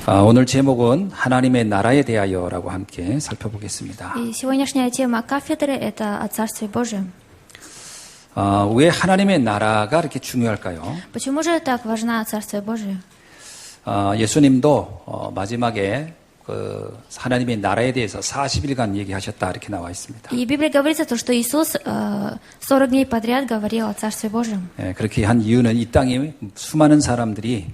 오늘 제목은 하나님의 나라에 대하여라고 함께 살펴보겠습니다. И сегодняшняя тема кафедры – это о Царстве Божьем. 왜 하나님의 나라가 이렇게 중요할까요? Почему же так важна Царствие Божие? 예수님도 마지막에 그 하나님의 나라에 대해서 40일간 얘기하셨다 이렇게 나와 있습니다. И в Библии говорится, то, что Иисус 40 дней подряд говорил о Царстве Божьем. 그렇게 한 이유는 이 땅에 수많은 사람들이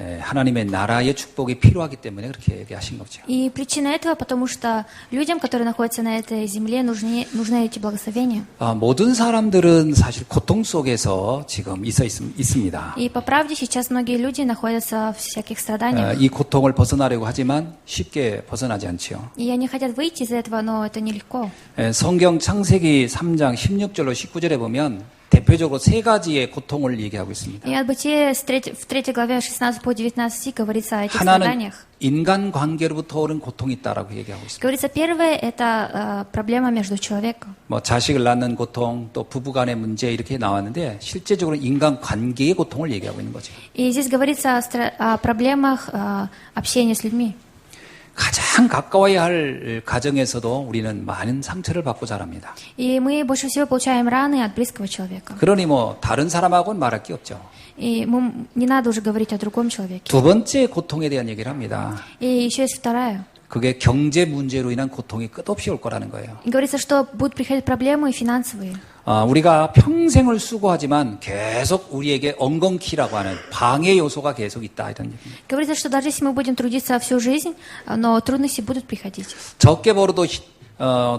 하나님의 나라의 축복이 필요하기 때문에 그렇게 얘기하신 거죠. И причина этого, потому что людям, которые находятся на этой земле, нужны эти благословения. 모든 사람들은 사실 고통 속에서 지금 있습니다. И по правде сейчас многие люди находятся в всяких страданиях. 이 고통을 벗어나려고 하지만 쉽게 벗어나지 않지요. И они хотят выйти из этого, но это нелегко. 성경 창세기 3장 16절로 19절에 보면 대표적으로 세 가지의 고통을 얘기하고 있습니다. И от Бытия в 3 главе 16 по 19 стих говорится о этих 하나는 страданиях. 인간 관계로부터 오는 고통이 있다라고 얘기하고 있습니다. Говорится, первое – это проблема между человеком. 자식을 낳는 고통, 또 부부간의 문제 이렇게 나왔는데 실제적으로 인간 관계의 고통을 얘기하고 있는 거죠. И здесь говорится о проблемах общения с людьми. 가장 가까워야 할 가정에서도 우리는 많은 상처를 받고 자랍니다. И мы больше всего получаем раны от близкого человека. 그러니 다른 사람하고는 말할 게 없죠. И не надо уже говорить о другом человеке. 두 번째 고통에 대한 얘기를 합니다. И еще есть вторая. 그게 경제 문제로 인한 고통이 끝없이 올 거라는 거예요. И говорится, что будут приходить проблемы финансовые. 우리가 평생을 수고하지만 계속 우리에게 엉겅퀴라고 하는 방해 요소가 계속 있다 이런 얘기입니다. Говорится, что даже если мы будем трудиться всю жизнь, но трудности будут приходить. 적게 벌어도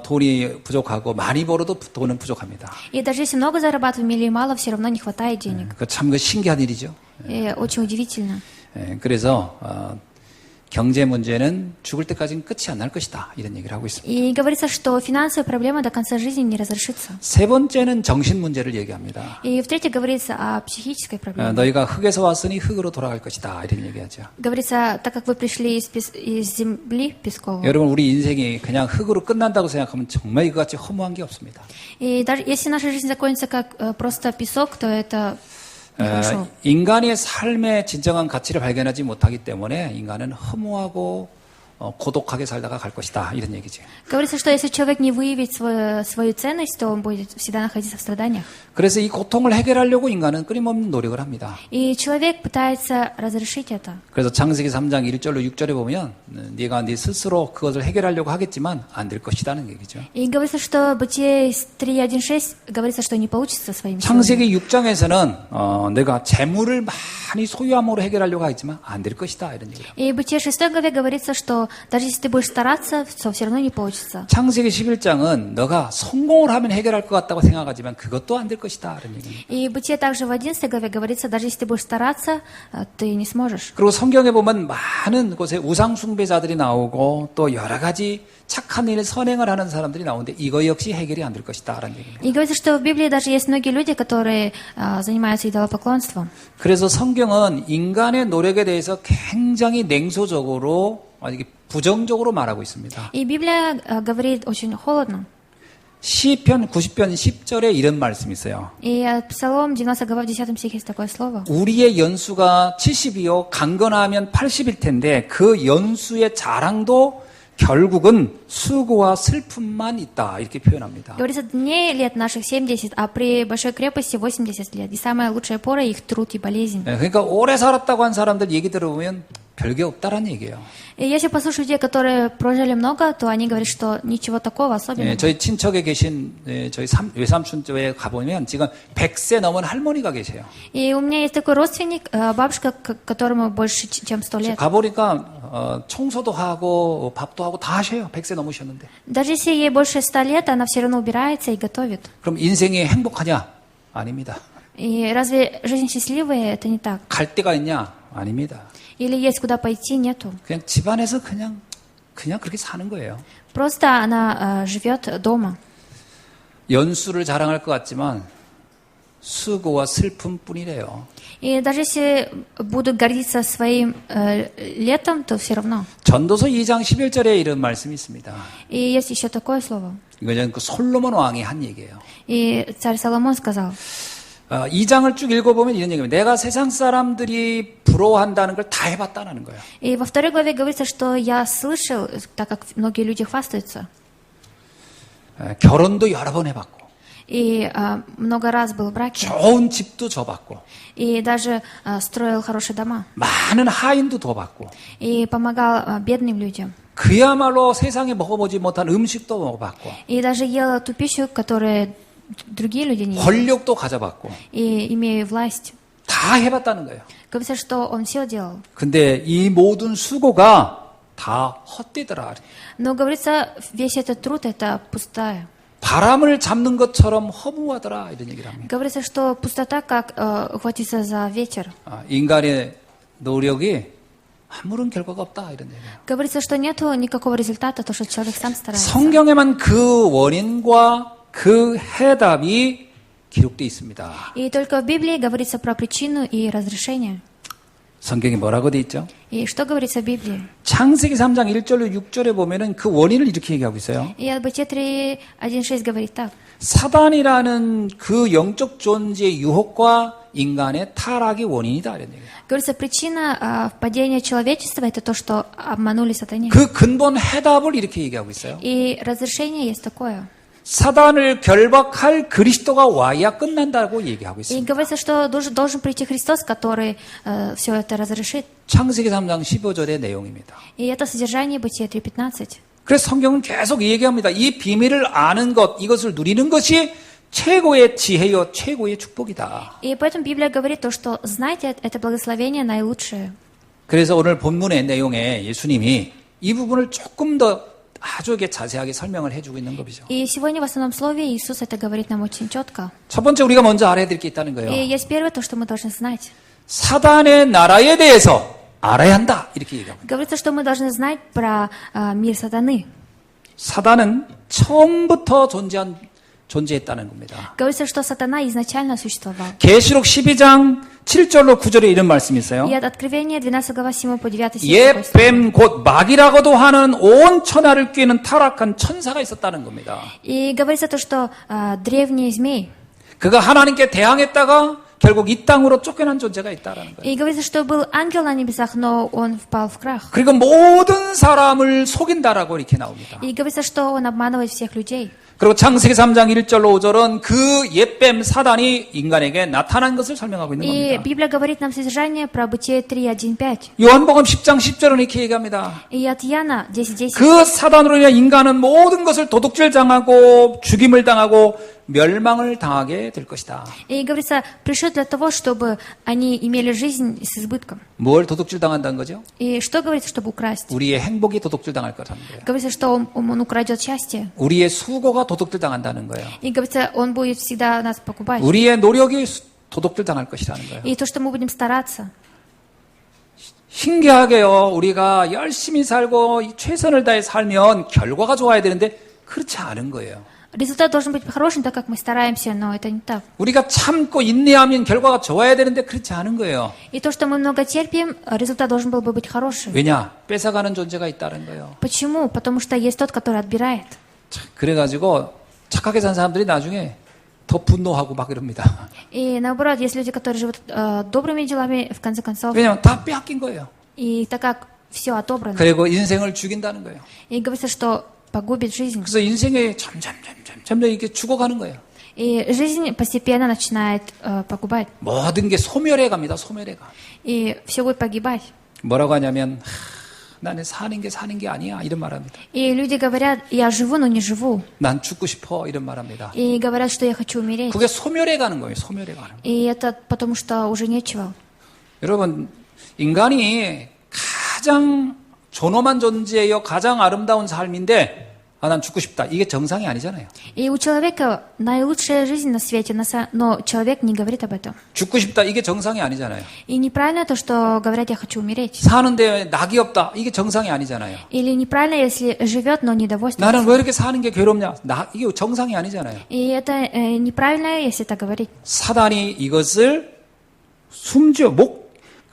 돈이 부족하고 많이 벌어도 돈은 부족합니다. И даже если много зарабатываем или мало, все равно не хватает денег. 참 신기한 일이죠. И очень удивительно. 그래서 경제 문제는 죽을 때까지는 끝이 안 날 것이다 이런 얘기를 하고 있습니다. И говорится, что финансовая проблема до конца жизни не разрешится. 세 번째는 정신 문제를 얘기합니다. И в-третьих, говорится о психической проблеме. 너희가 흙에서 왔으니 흙으로 돌아갈 것이다 이런 얘기하죠. Говорится, так как вы пришли из земли песковой. 여러분 우리 인생이 그냥 흙으로 끝난다고 생각하면 정말 이거같이 허무한 게 없습니다. И даже если наша жизнь закончится как просто песок, то это нехорошо. 인간의 삶의 진정한 가치를 발견하지 못하기 때문에 인간은 허무하고 고독하게 살다가 갈 것이다 이런 얘기죠. Говорится, что если человек не выявит свою ценность, то он будет всегда находиться в страданиях. 그래서 이 고통을 해결하려고 인간은 끊임없는 노력을 합니다. И человек пытается разрешить это. 그래서 창세기 3장 1절로 6절에 보면 네가 네 스스로 그것을 해결하려고 하겠지만 안 될 것이라는 얘기죠. И говорится, что Бытие 3:1-6 говорится, что не получится своим силами. 창세기 6장에서는 내가 재물을 많이 소유함으로 해결하려고 하겠지만 안 될 것이다 이런 얘기죠. И в Бытие 6 главе говорится, что даже если ты будешь стараться, то все равно не получится. 창세기 11장은 너가 성공을 하면 해결할 것 같다고 생각하지만 그것도 안 될 것이다 이런 얘기입니다. И в Бытие также в 11 главе говорится, даже если ты будешь стараться, ты не сможешь. 그리고 성경에 보면 많은 곳에 우상 숭배자들이 나오고 또 여러 가지 착한 일, 선행을 하는 사람들이 나오는데 이거 역시 해결이 안 될 것이다 라는 얘기입니다. И говорится, что в Библии даже есть многие люди, которые занимаются идолопоклонством. 그래서 성경은 인간의 노력에 대해서 굉장히 냉소적으로 이게 부정적으로 말하고 있습니다. И Библия говорит очень холодно. 시편 90편 10절에 이런 말씀이 있어요. И Псалом 90 глава в 10 стихе есть такое слово. 우리의 연수가 70이요 강건하면 80일 텐데 그 연수의 자랑도 결국은 수고와 슬픔만 있다 이렇게 표현합니다. Говорится, дней лет наших 70, а при большой крепости 80 лет. И самая лучшая пора их труд и болезнь. 그러니까 오래 살았다고 한 사람들 얘기 들어보면 별게 없다라는 얘기예요. И если послушать людей, которые прожили много, то они говорят, что ничего такого особенного. 저희 친척에 계신 저희 외삼촌 쪽에 가보면 지금 100세 넘은 할머니가 계세요. И у меня есть такой родственник, бабушка, которому больше, чем 100 лет. 가보니까 청소도 하고 밥도 하고 다 하셔요. 100세 넘으셨는데. Даже если ей больше 100 лет, она все равно убирается и готовит. 그럼 인생이 행복하냐? 아닙니다. И разве жизнь счастливая? Это не так. 갈 데가 있냐? 아닙니다. Или есть куда пойти? Нету. 그냥 집안에서 그냥 그렇게 사는 거예요. Просто она живет дома. 연수를 자랑할 것 같지만 수고와 슬픔뿐이래요. И даже если будут гордиться своим летом, то все равно. 전도서 2장 11절에 이런 말씀이 있습니다. И есть еще такое слово. 이거는 그 솔로몬 왕이 한 얘기예요. И царь Соломон сказал, 2장을 쭉 읽어보면 이런 얘기입니다. 내가 세상 사람들이 부러워한다는 걸 다 해봤다는 거예요. И во второй главе говорится, что я слышал, так как многие люди хвастаются, 결혼도 여러 번 해봤고, и много раз был в браке, 좋은 집도 줘봤고, и даже строил хорошие дома, 많은 하인도 둬봤고, и помогал бедным людям, 그야말로 세상에 먹어보지 못한 음식도 먹어봤고, и даже ел ту пищу, которую другие люди не ели, 권력도 가져봤고, и имея власть. 다 해봤다는 거예요. Говорится, что он все делал. 근데 이 모든 수고가 다 헛되더라. Но говорится, весь этот труд это пустая. 바람을 잡는 것처럼 허무하더라 이런 얘기를 합니다. Говорится, что пустота как ухватиться за ветер. 인간의 노력이 아무런 결과가 없다 이런 얘기예요. Говорится, что нету никакого результата, то, что человек сам старается. 성경에만 그 원인과 그 해답이 기록되어 있습니다. И только в Библии говорится про причину и разрешение. 성경에 뭐라고 돼 있죠? И что говорится в Библии? 창세기 3장 1절로 6절에 보면은 그 원인을 이렇게 얘기하고 있어요. И от Бытия 3:1-6 говорит так. 사단이라는 그 영적 존재의 유혹과 인간의 타락이 원인이다 이런 얘기예요. Говорится, причина падения человечества это то, что обманули сатане. 그 근본 해답을 이렇게 얘기하고 있어요. И разрешение есть такое. 사단을 결박할 그리스도가 와야 끝난다고 얘기하고 И 있습니다. говорится, что должен прийти Христос, который все это разрешит. 창세기 3장 15절의 내용입니다. И это содержание Бытия 3:15. 그래서 성경은 계속 얘기합니다. 이 비밀을 아는 것, 이것을 누리는 것이 최고의 지혜요, 최고의 축복이다. И поэтому Библия говорит то, что знайте, это благословение наилучшее. 그래서 오늘 본문의 내용에 예수님이 이 부분을 조금 더 아주 자세하게 설명을 해주고 있는 것이죠. И сегодня в основном слове Иисус это говорит нам очень четко. 첫 번째 우리가 먼저 알아야 될 게 있다는 И 거예요. есть первое то, что мы должны знать. 사단의 나라에 대해서 알아야 한다. 이렇게 얘기합니다. Говорится, что мы должны знать про мир сатаны. 사단은 처음부터 존재했다는 겁니다. Говорится, что сатана изначально существовал. 계시록 12장 7절로 9절에 이런 말씀이 있어요. И от Откровения 12 глава 7 по 9 стих. 옛뱀 곧 마귀라고도 하는 온 천하를 꿰는 타락한 천사가 있었다는 겁니다. И говорится то, что древний змей. 그가 하나님께 대항했다가 결국 이 땅으로 쫓겨난 존재가 있다라는 거예요. И говорится, что был ангел на небесах, но он впал в крах. 그리고 모든 사람을 속인다라고 이렇게 나옵니다. И говорится, что он обманывает всех людей. 그리고 창세기 3장 1절로 5절은 그 옛뱀 사단이 인간에게 나타난 것을 설명하고 있는 И 겁니다. Библия говорит нам содержание про Бытие 3:1-5. 요한복음 10장 10절은 이렇게 얘기합니다. И от Яна 10:10. 그 사단으로 인해 인간은 모든 것을 도둑질 당하고 죽임을 당하고 멸망을 당하게 될 것이다. И говорится, пришел для того, чтобы они имели жизнь с избытком. 뭘 도둑질 당한다는 거죠? И что говорится, чтобы украсть? 우리의 행복이 도둑질 당할 거라는 거예요. Говорится, что он украдет счастье. 우리의 수고가 도둑질 당한다는 거예요. И говорится, он будет всегда нас покупать. 우리의 노력이 도둑질 당할 것이라는 거예요. И то, что мы будем стараться. 신기하게요. 우리가 열심히 살고 최선을 다해 살면 결과가 좋아야 되는데 그렇지 않은 거예요. Результат должен быть хорошим, так как мы стараемся, но это не так. 우리가 참고 인내하면 결과가 좋아야 되는데 그렇지 않은 거예요. И то, что мы много терпим, результат должен был бы быть хорошим. 왜냐? 뺏어가는 존재가 있다는 거예요. Почему? Потому что есть тот, который отбирает. 그래가지고 착하게 산 사람들이 나중에 더 분노하고 막 이럽니다. И наоборот, есть люди, которые живут добрыми делами, в конце концов, 왜냐면 다 빼앗긴 거예요. и так как все отобрано. 그리고 인생을 죽인다는 거예요. И говорится, что погубит жизнь. 그래서 인생에 점점 이렇게 죽어가는 거예요. И жизнь постепенно начинает погубать. 모든 게 소멸해 갑니다. 소멸해 가. И все будет погибать. 뭐라고 하냐면 나는 사는 게 아니야 이런 말합니다. И люди говорят, я живу, но не живу. 난 죽고 싶어 이런 말합니다. И говорят, что я хочу умереть. 그게 소멸해 가는 거예요. 소멸해 가는. И это потому, что уже нечего. 여러분 인간이 가장 존엄한 존재요 가장 아름다운 삶인데 난 죽고 싶다. 이게 정상이 아니잖아요. И у человека наилучшая жизнь на свете, но человек не говорит об этом. 죽고 싶다. 이게 정상이 아니잖아요. И неправильно то, что говорят, я хочу умереть. 사는데 낙이 없다. 이게 정상이 아니잖아요. Или неправильно, если живет, но 나는 недовольствуется. 왜 이렇게 사는 게 괴롭냐? 이게 정상이 아니잖아요. И это неправильно, если так говорить. 사단이 이것을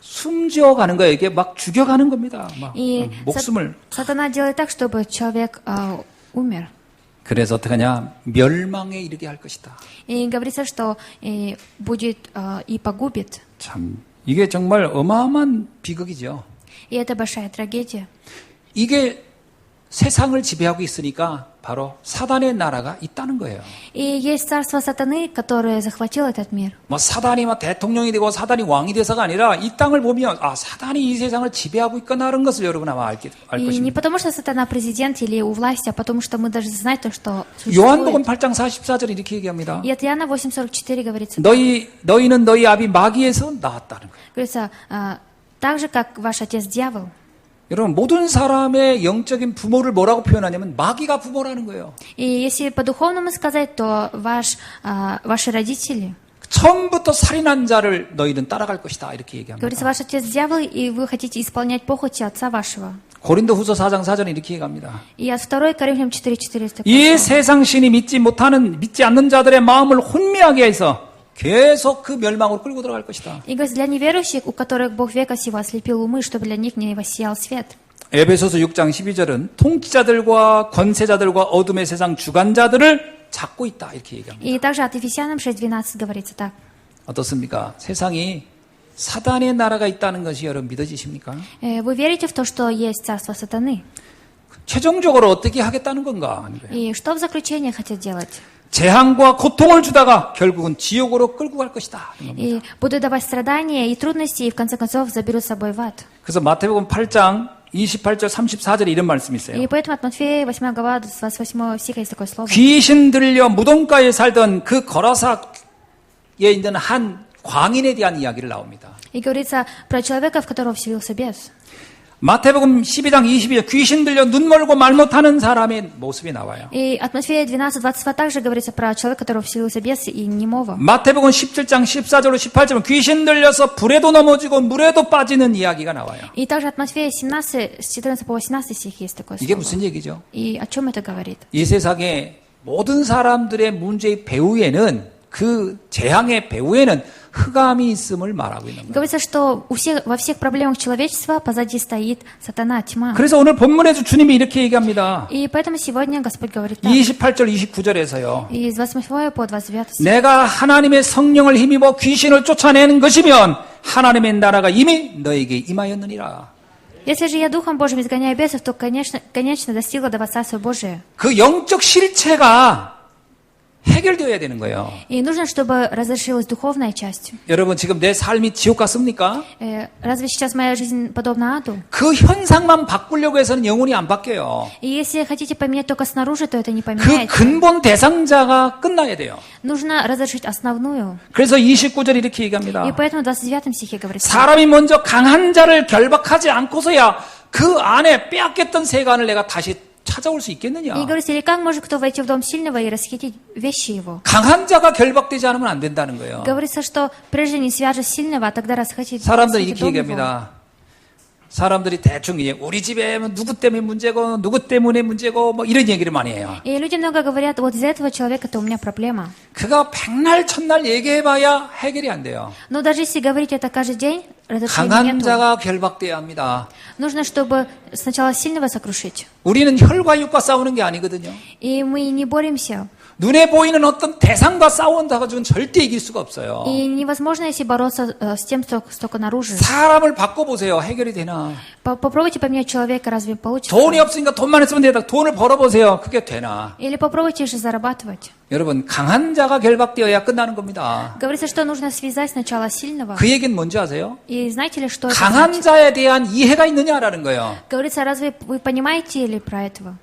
숨지어 가는 거예요. 이게 막 죽여가는 겁니다. 막 И 목숨을. сатана делает так, чтобы человек умер. 그래서 어떡하냐? 멸망에 이르게 할 것이다. И говорится, что будет и погубит. 참, 이게 정말 어마어마한 비극이죠. И это большая трагедия. 이게 세상을 지배하고 있으니까 바로 사단의 나라가 있다는 거예요. И есть царство сатаны, которое захватило этот мир. 뭐 사단이 막 대통령이 되고 사단이 왕이 돼서가 아니라 이 땅을 보면 아 사단이 이 세상을 지배하고 있구나라는 것을 여러분 아마 알 И не 것입니다. потому, что сатана президент или у власти, а потому, что мы должны знать то, что 요한복음 существует. 8장 44절 이렇게 얘기합니다. И от Иоанна 8:44 говорится, 너희는 너희 아비 마귀에서 나왔다는 거예요. говорится, так же, как ваш отец дьявол. 여러분 모든 사람의 영적인 부모를 뭐라고 표현하냐면 마귀가 부모라는 거예요. И если по-духовному сказать, то ваши родители, 처음부터 살인한 자를 너희는 따라갈 것이다 이렇게 얘기합니다. говорится, ваш отец дьявол, и вы хотите исполнять похоти отца вашего. 고린도후서 4장 4절에 이렇게 얘기합니다. И от 2 Коринфянам 4:4 이 세상 신이 믿지 않는 자들의 마음을 혼미하게 해서 계속 그 멸망으로 끌고 들어갈 것이다. И говорится, для неверующих, у которых Бог века сего ослепил умы, чтобы для них не воссиял свет. 에베소서 6장 12절은 통치자들과 권세자들과 어둠의 세상 주관자들을 잡고 있다 이렇게 얘기합니다. И также от Ефесянам 6:12 говорится так. 어떻습니까? 세상이 사단의 나라가 있다는 것이 여러분 믿어지십니까? Вы верите в то, что есть царство сатаны? 최종적으로 어떻게 하겠다는 건가? 하는 거예요. И что в заключение хотят делать? 재앙과 고통을 주다가 결국은 지옥으로 끌고 갈 것이다. 이런 겁니다. И будут давать страдания и трудности, и в конце концов заберут с собой в ад. 그래서 마태복음 8장 28절 34절에 이런 말씀이 있어요. И поэтому от Матфея 8 глава 28 стиха есть такое слово. 귀신 들려 무덤가에 살던 그 거라사에 있는 한 광인에 대한 이야기를 나옵니다. И говорится про человека, в которого вселился бес. 마태복음 12장 22절 귀신 들려 눈 멀고 말 못하는 사람의 모습이 나와요. И от Матфея 12:22 также говорится про человека, которого вселился бес и немого. 마태복음 17장 14절로 18절은 귀신 들려서 불에도 넘어지고 물에도 빠지는 이야기가 나와요. И также от Матфея 17, с 14 по 18 стих есть такое 이게 слово. 무슨 얘기죠? И о чем это говорит? 이 세상의 모든 사람들의 문제의 배후에는 그 재앙의 배후에는 흑암이 있음을 말하고 있는 거예요. Говорится, что во всех проблемах человечества позади стоит сатана, тьма. 그래서 오늘 본문에서 주님이 이렇게 얘기합니다. И поэтому сегодня Господь говорит так. 28절 29절에서요. И с 28 по 29 стих. 내가 하나님의 성령을 힘입어 귀신을 쫓아내는 것이면 하나님의 나라가 이미 너에게 임하였느니라. Если же я Духом Божьим изгоняю бесов, то, конечно достигла до вас Царство Божие. 그 영적 실체가 해결되어야 되는 거예요. И нужно, чтобы разрешилась духовная часть. 여러분 지금 내 삶이 지옥 같습니까? Разве сейчас моя жизнь подобна аду? 그 현상만 바꾸려고 해서는 영혼이 안 바뀌어요. И если хотите поменять только снаружи, то это не 그 поменяется. 근본 대상자가 끝나야 돼요. Нужно разрешить основную. 그래서 29절 이렇게 И 얘기합니다. поэтому в 29 стихе говорится. 사람이 먼저 강한 자를 결박하지 않고서야 그 안에 빼앗겼던 세간을 내가 다시 찾아올 수 있겠느냐? И говорится, или как может кто войти в дом сильного и расхитить вещи его? 강한 자가 결박되지 않으면 안 된다는 거예요. Говорится, что прежде не свяжешь сильного, а тогда расхитить 사람들이 расхитить 이렇게 дом его. 얘기합니다. 사람들이 대충 이제 우리 집에 누구 때문에 문제고 누구 때문에 문제고 뭐 이런 얘기를 많이 해요. И люди много говорят, вот из-за этого человека-то у меня проблема. 그가 백날 첫날 얘기해봐야 해결이 안 돼요. Но даже если говорить это каждый день, разрешения 강한 нету. 자가 결박돼야 합니다. Нужно, чтобы сначала сильного сокрушить. 우리는 혈과 육과 싸우는 게 아니거든요. И мы не боремся. 눈에 보이는 어떤 대상과 싸운다 가지고는 절대 이길 수가 없어요. И невозможно, если бороться с тем, кто только наружу. 사람을 바꿔보세요. 해결이 되나? Попробуйте поменять человека, разве получится? 돈이 없으니까 돈만 있으면 되다. 돈을 벌어보세요. 그게 되나? Или попробуйте же зарабатывать. 여러분 강한 자가 결박되어야 끝나는 겁니다. Говорится, что нужно связать сначала сильного. 그 얘기는 뭔지 아세요? И знаете ли, что это 강한 значит? 자에 대한 이해가 있느냐라는 거예요. Говорится, разве вы понимаете ли про этого?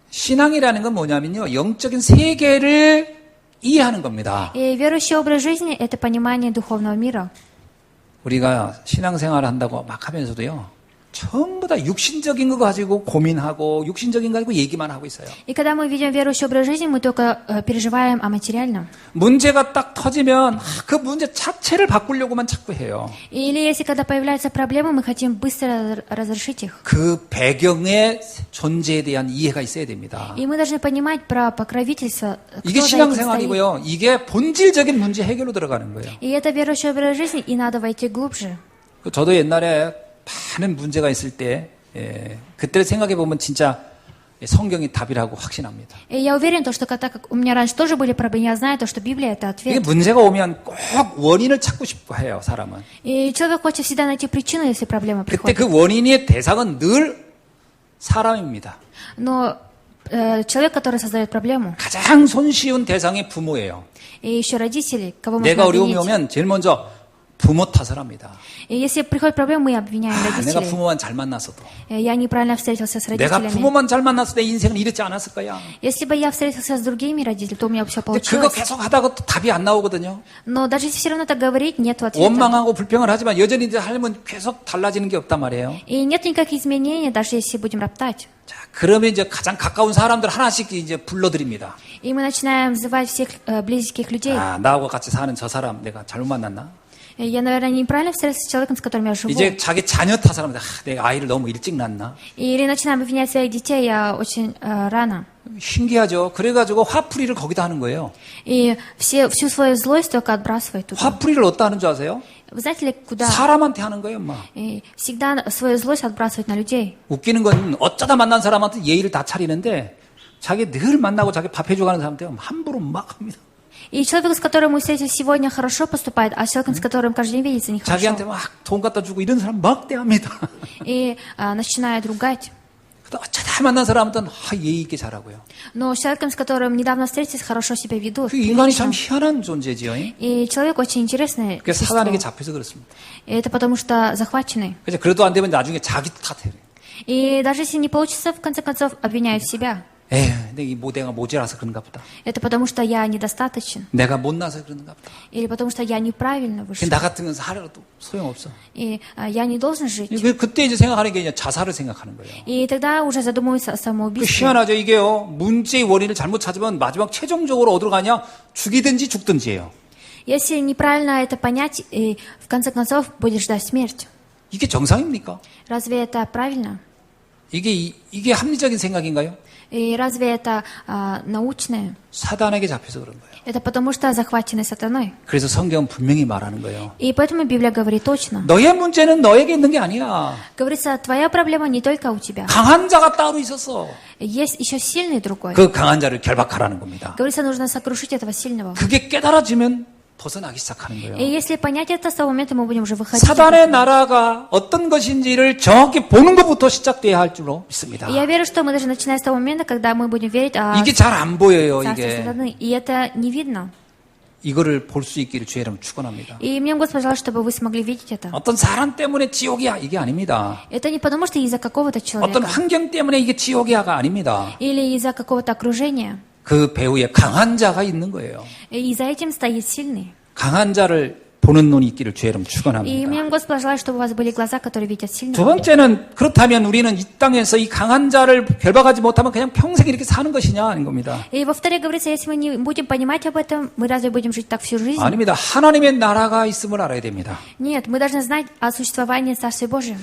신앙이라는 건 뭐냐면요. 영적인 세계를 이해하는 겁니다. И верующий образ жизни – это понимание духовного мира. 우리가 신앙생활을 한다고 막 하면서도요. 전부 다 육신적인 거 가지고 고민하고 육신적인 거 가지고 얘기만 하고 있어요. И когда мы ведем верующий образ жизни, мы только переживаем о материальном. 문제가 딱 터지면 그 문제 자체를 바꾸려고만 자꾸 해요. Или если когда появляются проблемы, мы хотим быстро разрешить их. 그 배경의 존재에 대한 이해가 있어야 됩니다. И мы должны понимать про покровительство, кто 이게 за этим стоит. 신앙생활이고요. 이게 본질적인 문제 해결로 들어가는 거예요. И это верующий образ жизни, и надо войти глубже. 저도 옛날에 많은 문제가 있을 때 그때를 생각해 보면 진짜 성경이 답이라고 확신합니다. И я уверен, то, что так как у меня раньше тоже были проблемы, я знаю, то, что Библия — это 이게 ответ. 문제가 오면 꼭 원인을 찾고 싶어 해요, 사람은. И человек хочет всегда найти причину, если проблема 그때 приходит. 그 원인의 대상은 늘 사람입니다. Но человек, который создает проблему, 가장 손쉬운 대상이 부모예요. и еще родители, кого можно 내가 어려움이 обвинить. 오면 제일 먼저 부모 탓을 합니다. И если приходит проблема, мы обвиняем 내가 родителей. 부모만 잘 만났어도, Я неправильно встретился с 내가 родителями. 부모만 잘 만났을 때 인생은 이렇지 않았을 거야. Если бы я встретился с другими родителями, то у меня все 근데 그거 получилось. 계속 하다가 또 답이 안 나오거든요. Но даже если все равно так говорить, нет ответа. 원망하고 불평을 하지만 여전히 이제 삶은 계속 달라지는 게 없단 말이에요. И нет никаких изменений, даже если будем роптать. 자, 그러면 이제 가장 가까운 사람들 하나씩 이제 불러드립니다. И мы начинаем называть всех близких людей. 아, 나하고 같이 사는 저 사람 내가 잘못 만났나? Я, наверное, неправильно встретился с человеком, с которым я живу. 이제 자기 자녀 탓을 합니다. 내가 아이를 너무 일찍 낳나? Или начинаем обвинять своих детей, я очень рано. 신기하죠. 그래가지고 화풀이를 거기다 하는 거예요. И всю свою злость только отбрасывать туда. 화풀이를 어디다 하는 줄 아세요? Вы знаете ли, куда? 사람한테 하는 거예요, 엄마. И всегда свою злость отбрасывать на людей. 웃기는 건 어쩌다 만난 사람한테 예의를 다 차리는데 자기 늘 만나고 자기 밥 해줘 가는 사람한테 함부로 막 합니다. И человек, с которым мы встретились сегодня, хорошо поступает, а с человеком, с которым каждый день видится, 자기한테 нехорошо. 막 돈 갖다 주고 이런 사람 막 대합니다. И начинает ругать. 그래도 어쩌다 만난 사람한테는 예의 있게 잘하고요. Но с человеком, с которым недавно встретились, хорошо себя ведут. 그 인간이 прилично. 참 희한한 존재지요. И человек очень интересный. 그게 사단에게 существо. 잡혀서 그렇습니다. И это потому что захваченный. 그래서 그래도 안 되면 나중에 자기 탓해요. И даже если не получится, в конце концов, обвиняют себя. 에휴, 내가 모자라서 그런가 보다. Это потому что я недостаточен. 내가 못나서 그런가 보다. Или потому что я неправильно вышел. 나 같은 건 살아도 소용없어. И я не должен жить. 그때 이제 생각하는 게 이제 자살을 생각하는 거예요. И тогда уже задумываюсь о 그 самоубийстве. 희한하죠. 이게요. 문제의 원인을 잘못 찾으면 마지막 최종적으로 어디로 가냐? 죽이든지 죽든지예요. Если неправильно это понять, и в конце концов будешь ждать смерть. 이게 정상입니까? Разве это правильно? 이게 합리적인 생각인가요? И разве это научное? 사단에게 잡혀서 그런 거예요. Это потому что захвачены сатаной. 그래서 성경은 분명히 말하는 거예요. И поэтому Библия говорит точно. 너의 문제는 너에게 있는 게 아니야. Говорится, твоя проблема не только у тебя. 강한 자가 따로 있었어. Есть еще сильный другой. 그 강한 자를 결박하라는 겁니다. Говорится, нужно сокрушить этого сильного. 그게 깨달아지면 벗어나기 시작하는 И 거예요. если понять это, с того момента мы будем уже выходить. 사단의 나라가 어떤 것인지를 정확히 보는 것부터 시작돼야 할 줄로 믿습니다. И я верю, что мы даже начинаем с того момента, когда мы будем верить о 이게 잘 안 보여요, царстве 이게. сатаны. И это не видно. 이거를 볼 수 있기를 주의 이름으로 축원합니다. И мне Господь пожалуйста, чтобы вы смогли видеть это. 어떤 사람 때문에 지옥이야 이게 아닙니다. Это не потому, что из-за какого-то 어떤 человека 환경 때문에 이게 지옥이야가 아닙니다. или из-за какого-то окружения. 그 배후에 강한 자가 있는 거예요. И за этим стоит сильный. 강한 자를 보는 눈이 있기를 주의 이름으로 И 축원합니다. мне Господь пожелает, чтобы у вас были глаза, которые видят 두 сильного. 번째는 그렇다면 우리는 이 땅에서 이 강한 자를 결박하지 못하면 그냥 평생 이렇게 사는 것이냐 하는 겁니다. И во-вторых, говорится, если мы не будем понимать об этом, мы разве будем жить так всю жизнь? 아닙니다. 하나님의 나라가 있음을 알아야 됩니다. Нет, мы должны знать о существовании Царствия Божьего.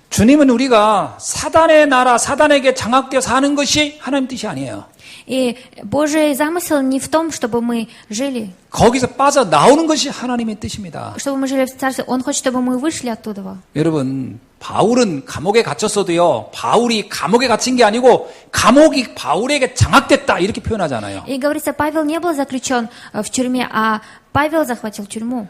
주님은 우리가 사단의 나라, 사단에게 장악되어 사는 것이 하나님 뜻이 아니에요. И Божий замысел не в том, чтобы мы жили, 거기서 빠져나오는 것이 하나님의 뜻입니다. чтобы мы жили в Царстве. Он хочет, чтобы мы вышли оттуда. 여러분, 바울은 감옥에 갇혔어도요, 바울이 감옥에 갇힌 게 아니고, 감옥이 바울에게 장악됐다, 이렇게 표현하잖아요. И говорится, Павел не был заключен в тюрьме, а Павел захватил тюрьму.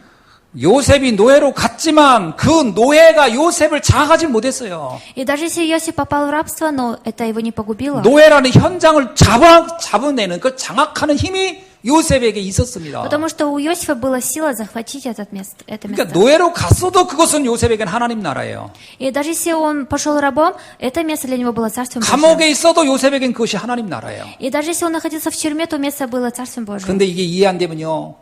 요셉이 노예로 갔지만, 그 노예가 요셉을 장악하지 못했어요. И даже если Иосиф попал в рабство, но это его не погубило. 노예라는 현장을 잡아내는 그 장악하는 힘이 요셉에게 있었습니다. Потому что у Иосифа была сила захватить это место. 그러니까 노예로 갔어도 그것은 요셉에게는 하나님 나라예요. И даже если он пошел рабом, это место для него было Царством Божьим. 감옥에 있어도 요셉에게는 그것이 하나님 나라예요. И даже если он находился в тюрьме, то место было Царством Божьим. 그런데 이게 이해 안 되면요,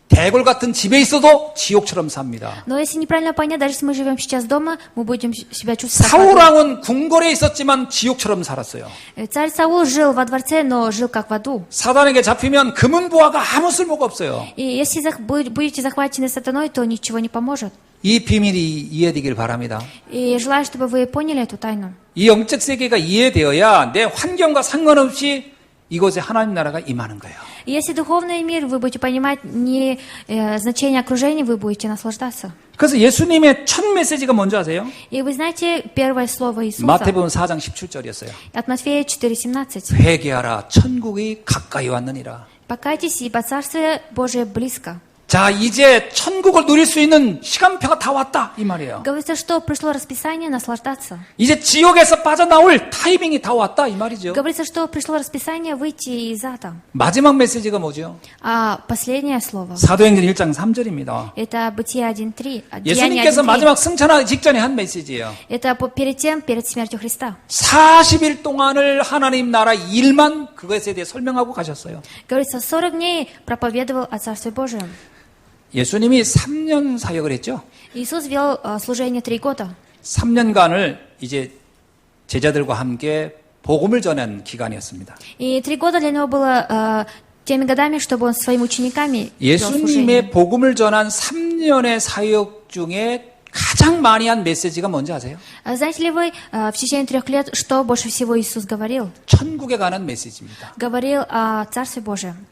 대궐 같은 집에 있어도 지옥처럼 삽니다. Но если неправильно понять, даже если мы живем сейчас дома, мы будем себя чувствовать. 사울왕은 궁궐에 있었지만 지옥처럼 살았어요. Царь Саул жил во дворце, но жил как в аду. 사단에게 잡히면 금은보화가 아무 쓸모가 없어요. И если будете захвачены сатаной, то ничего не поможет. 이 비밀이 이해되길 바랍니다. И желаю, чтобы вы поняли эту тайну. 이 영적 세계가 이해되어야 내 환경과 상관없이 이곳에 하나님 나라가 임하는 거예요. И если духовный мир вы будете понимать не значение окружения, вы будете наслаждаться. 그래서 예수님의 첫 메시지가 뭔지 아세요? И вы знаете первое слово Иисуса 마태복음 4장 17절이었어요. от Матфея 4:17. 회개하라, 천국이 가까이 왔느니라. Покайтесь, ибо Царствие Божие близко. 자, 이제 천국을 누릴 수 있는 시간표가 다 왔다 이 말이에요. Говорится, что пришло расписание наслаждаться. 이제 지옥에서 빠져나올 타이밍이 다 왔다 이 말이죠. Говорится, что пришло расписание выйти из ада. 마지막 메시지가 뭐죠? А последнее слово 사도행전 1장 3절입니다. это Бытие 1:3. Деяния 예수님께서 1:3. 마지막 승천하기 직전에 한 메시지예요. Это перед смертью Христа. 40일 동안을 하나님 나라 일만 그것에 대해 설명하고 가셨어요. Говорится, 40 дней проповедовал о Царстве Божьем. 예수님이 3년 사역을 했죠. Иисус вел служение 3 года. 3년간을 이제 제자들과 함께 복음을 전한 기간이었습니다. И 3 года для него было теми годами, чтобы он со своими учениками вел служение. 예수님의 복음을 전한 3년의 사역 중에 가장 많이 한 메시지가 뭔지 아세요? Знаете ли вы, в течение 3 лет, что больше всего Иисус говорил? 천국에 관한 메시지입니다. Говорил о Царстве Божьем.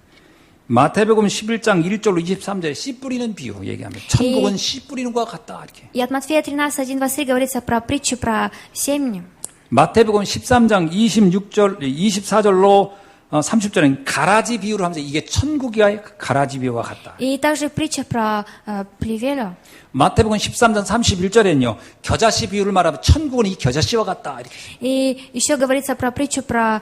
마태복음 11장 1절로 23절에 씨 뿌리는 비유 얘기합니다. 천국은 씨 뿌리는 것과 같다 이렇게. И от Матфея 13:1-23 говорится про притчу про семя. 마태복음 13장 24절로 30절은 가라지 비유를 하면서 이게 천국의 가라지 비유와 같다. И также притча про плевеля. 마태복음 13장 31절에는요. 겨자씨 비유를 말하면 천국은 이 겨자씨와 같다 이렇게. И еще говорится про притчу про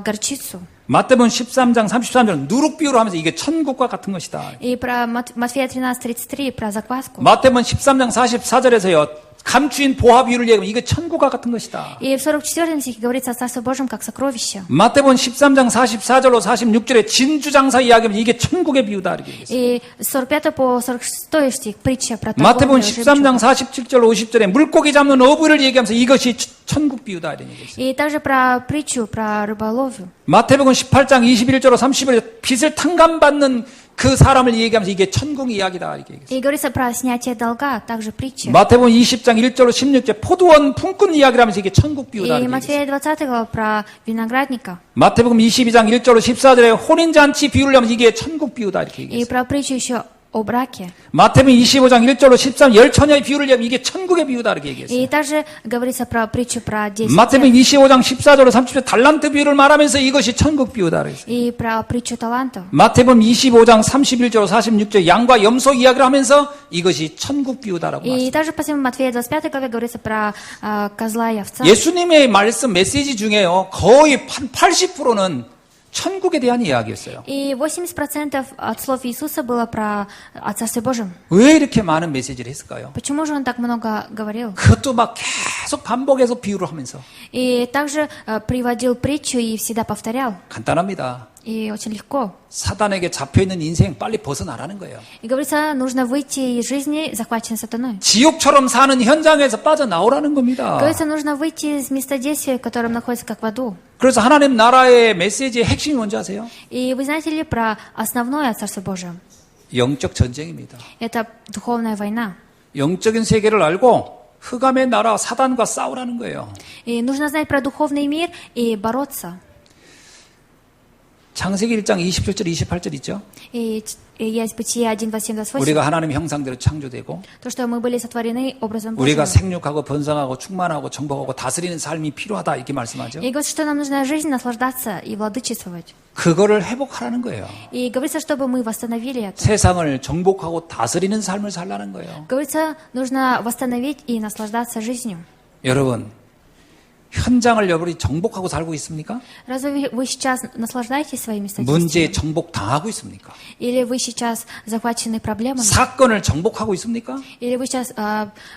горчицу. 마태복음 13장 33절은 누룩 비유를 하면서 이게 천국과 같은 것이다. И про Матфея 13:33 про закваску. 마태복음 13장 44절에서요. 감추인 보화 비유를 얘기하면 이게 천국과 같은 것이다. И в 44 стихе говорится о Царстве Божьем как сокровище. 마태복음 13장 44절로 46절에 진주장사 이야기하면 이게 천국의 비유다 이렇게 얘기했어요. И с 45 по 46 стих притча про 마태복음 торговлю 13장 жемчугом. 47절로 50절에 물고기 잡는 어부를 얘기하면서 이것이 천국 비유다 이런 얘기했어요. И также про притчу про рыболовлю. 마태복음 18장 21절로 30절에 빚을 탕감받는 그 사람을 얘기하면서 이게 천국 이야기다 이렇게 얘기했어요. И говорится про снятие долга, также притча. 마태복음 20장 1절로 16절 포도원 품꾼 이야기를 하면서 이게 천국 비유다 И 이렇게 Матфея 얘기했어요. 20 говорил про виноградника. 마태복음 22장 1절로 14절에 혼인잔치 비유를 하면서 이게 천국 비유다 이렇게 И 얘기했어요. про притчу еще о браке. 마태복음 25장 1절로 13절 열 처녀의 비유를 얘기하면 이게 천국의 비유다 이렇게 얘기했어요. И также говорится про притчу про 10 마태복음 25장 14절로 30절 달란트 비유를 말하면서 이것이 천국 비유다 그랬어요. и про притчу талантов. 마태복음 25장 31절로 46절 양과 염소 이야기를 하면서 이것이 천국 비유다라고 И 말했어요. также по Матфея 25 главе говорится про козла и овца. 예수님의 말씀 메시지 중에요. 거의 한 80%는 천국에 대한 이야기였어요. И 80% от слов Иисуса было про о Царстве Божьем. 왜 이렇게 많은 메시지를 했을까요? Почему же он так много говорил? 그것도 막 계속 반복해서 비유를 하면서 И также приводил притчу и всегда повторял. 간단합니다. И очень легко. 사단에게 잡혀있는 인생 빨리 벗어나라는 거예요. И говорится, нужно выйти из жизни, захваченной сатаной. 지옥처럼 사는 현장에서 빠져나오라는 겁니다. Говорится, нужно выйти из места действия, в котором находится как в аду. 그래서 하나님 나라의 메시지의 핵심이 뭔지 아세요? И вы знаете ли про основное о Царстве Божьем? 영적 전쟁입니다. Это духовная война. 영적인 세계를 알고 흑암의 나라 사단과 싸우라는 거예요. И нужно знать про духовный мир и бороться. 창세기 1장 27절 28절 있죠? И есть Бытие 1, 27, 28. 우리가 하나님의 형상대로 창조되고 То, что мы были сотворены образом 우리가 Божьим. 생육하고 번성하고 충만하고 정복하고 다스리는 삶이 필요하다 이렇게 말씀하죠. И говорится, что нам нужна жизнь, наслаждаться и владычествовать. 그거를 회복하라는 거예요. И говорится, чтобы мы восстановили это. 세상을 정복하고 다스리는 삶을 살라는 거예요. Говорится, нужно восстановить и наслаждаться жизнью. 여러분, 현장을 여러분이 정복하고 살고 있습니까? Разве вы сейчас наслаждаетесь своими 문제에 статистиками? 정복 당하고 있습니까? Или вы сейчас захвачены проблемами? 사건을 정복하고 있습니까? Или вы сейчас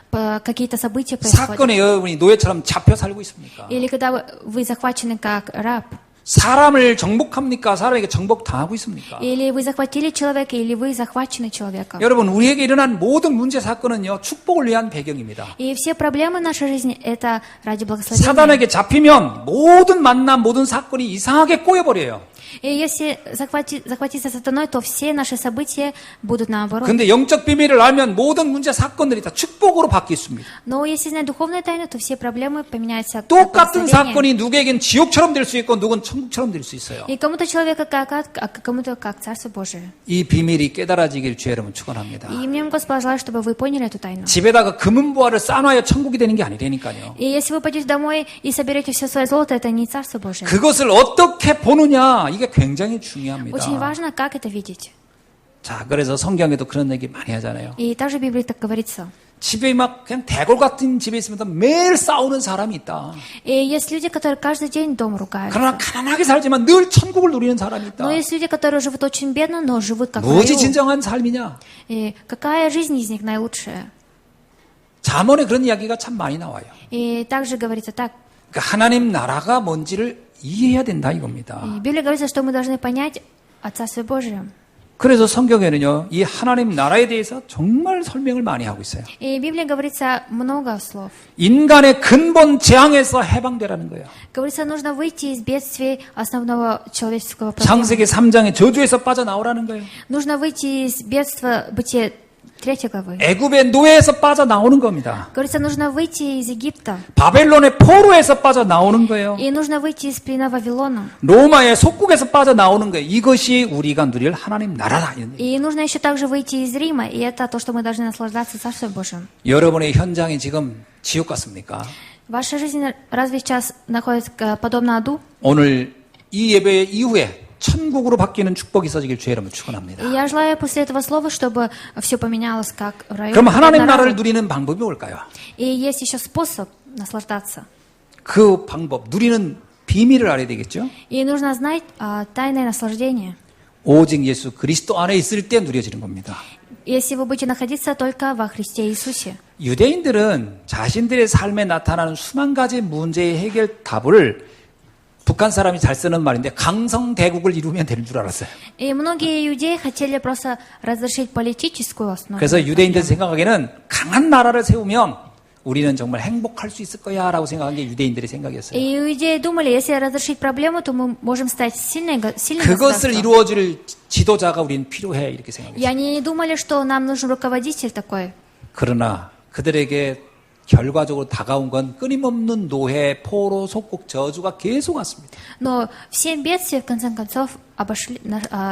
какие-то события происходят? 사건에 여러분이 노예처럼 잡혀 살고 있습니까? Или когда вы захвачены как раб? 사람을 정복합니까? 사람에게 정복 당하고 있습니까? Или вы захватили человека, или вы захвачены человеком? 여러분, 우리에게 일어난 모든 문제 사건은요, 축복을 위한 배경입니다. И все проблемы нашей жизни это ради благословения. 사단에게 잡히면 모든 만남, 모든 사건이 이상하게 꼬여버려요. И если захватиться сатаной, то все наши события будут наоборот. 근데 영적 비밀을 알면 모든 문제 사건들이 다 축복으로 바뀌습니다. Но если знать духовную тайну, то все проблемы поменяются как 똑같은 благословение. 사건이 누구에겐 지옥처럼 될 수 있고 누군 천국처럼 될 수 있어요. И кому-то человека как ад, а кому-то как Царство Божие. 이 비밀이 깨달아지길 주의 여러분 축원합니다. И мне Господь пожелает, чтобы вы поняли эту тайну. 집에다가 금은보화를 쌓아놔야 천국이 되는 게 아니라니까요. И если вы пойдете домой и соберете все свое золото, это не Царство Божие. 그것을 어떻게 보느냐 이게 굉장히 중요합니다. Очень важно, как это видеть. 자, 그래서 성경에도 그런 얘기 많이 하잖아요. И также в Библии так говорится. 집에 막 그냥 대골 같은 집에 있으면 매일 싸우는 사람이 있다. И есть люди, которые каждый день дома ругаются. 그러나 가난하게 살지만 늘 천국을 누리는 사람이 있다. Но есть люди, которые живут очень бедно, но живут как в 무엇이 раю. 진정한 삶이냐? И какая жизнь из них наилучшая? 잠언에 그런 이야기가 참 많이 나와요. И также говорится так. 그러니까 하나님 나라가 뭔지를 이해해야 된다 이겁니다. И в Библии говорится, что мы должны понять о Царстве Божьем. 그래서 성경에는요, 이 하나님 나라에 대해서 정말 설명을 많이 하고 있어요. И в Библии говорится много слов. 인간의 근본 재앙에서 해방되라는 거예요. Говорится, нужно выйти из бедствий основного человеческого проблемы. 창세기 3장의 저주에서 빠져나오라는 거예요. Нужно выйти из бедства Бытия 3 главы. 애굽의 노예에서 빠져나오는 겁니다. Говорится, нужно выйти из Египта. 바벨론의 포로에서 빠져나오는 거예요. И нужно выйти из плена Вавилона. 로마의 속국에서 빠져나오는 거예요. 이것이 우리가 누릴 하나님 나라다. И нужно еще также выйти из Рима. И это то, что мы должны наслаждаться Царством Божьим. 여러분의 현장이 지금 지옥 같습니까? Ваша жизнь разве сейчас находится подобно аду? 오늘 이 예배 이후에 천국으로 바뀌는 축복이 있어지길 주의 여러분 축원합니다. И я желаю после этого слова, чтобы все поменялось как в раю. 그럼 как 하나님 на 나라를 раю. 누리는 방법이 뭘까요? И есть еще способ наслаждаться. 그 방법, 누리는 비밀을 알아야 되겠죠? И нужно знать тайное наслаждение. 오직 예수 그리스도 안에 있을 때 누려지는 겁니다. Если вы будете находиться только во Христе Иисусе. 유대인들은 자신들의 삶에 나타나는 수만 가지 문제의 해결 답을 북한 사람이 잘 쓰는 말인데 강성대국을 이루면 되는 줄 알았어요. И многие иудеи хотели просто разрешить политическую основу. 그래서 유대인들 생각하기에는 강한 나라를 세우면 우리는 정말 행복할 수 있을 거야 라고 생각한 게 유대인들의 생각이었어요. И иудеи думали, если разрешить проблему, то мы можем стать сильным 그것을 государством. 이루어줄 지도자가 우리는 필요해 이렇게 И 생각했어요. они думали, что нам нужен руководитель такой. 그러나 그들에게 결과적으로 다가온 건 끊임없는 노예, 포로, 속국, 저주가 계속 왔습니다. Но все бедствия, в конце концов,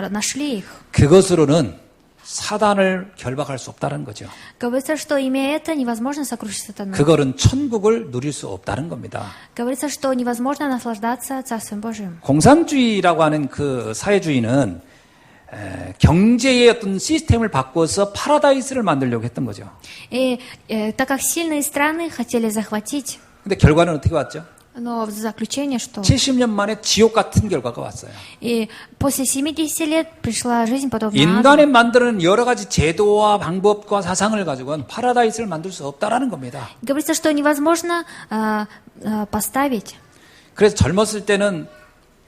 нашли их. 그것으로는 사단을 결박할 수 없다는 거죠. Говорится, что имея это, невозможно сокрушить сатану. 그거는 천국을 누릴 수 없다는 겁니다. Говорится, что невозможно наслаждаться Царством Божьим. 공산주의라고 하는 그 사회주의는 경제의 어떤 시스템을 바꿔서 파라다이스를 만들려고 했던 거죠. И так как сильные страны хотели захватить, 근데 결과는 어떻게 왔죠? но в заключение, что 70년 만에 지옥 같은 결과가 왔어요. и после 70 лет пришла жизнь подобная аду. 인간이 만드는 여러 가지 제도와 방법과 사상을 가지고는 파라다이스를 만들 수 없다라는 겁니다. Говорится, что невозможно поставить. 그래서 젊었을 때는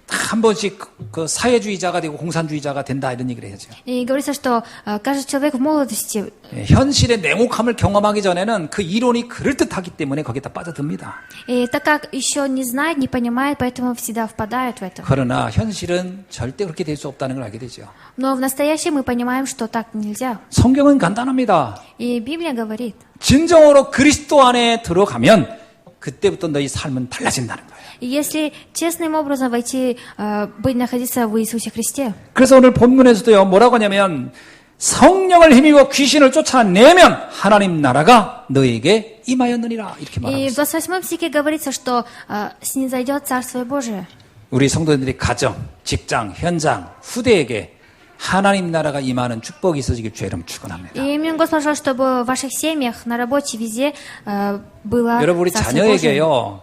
한 번씩 그 사회주의자가 되고 공산주의자가 된다 이런 얘기를 해야죠. И говорится, что каждый человек в молодости, 현실의 냉혹함을 경험하기 전에는 그 이론이 그럴듯하기 때문에 거기다 빠져듭니다. и так как еще не знает, не понимает, поэтому всегда впадает в это. 그러나 현실은 절대 그렇게 될 수 없다는 걸 알게 되죠. Но в настоящем мы понимаем, что так нельзя. 성경은 간단합니다. И Библия говорит, 진정으로 그리스도 안에 들어가면 그때부터 너희 삶은 달라진다는 거예요. и если честным образом войти, находиться в Иисусе Христе. 그래서 오늘 본문에서도요, 뭐라고 하냐면 성령을 힘입어 귀신을 쫓아내면 하나님 나라가 너에게 임하였느니라 이렇게 말하고 И в 있어요. 28 стихе говорится, что снизойдет Царствие Божие. 우리 성도들이 가정, 직장, 현장, 후대에게 하나님 나라가 임하는 축복이 있어지길 주의 이름 축원합니다. И мне Господь пожелал, чтобы в ваших семьях, на работе, везде было 여러분 우리 Царствие Божие. 자녀에게요,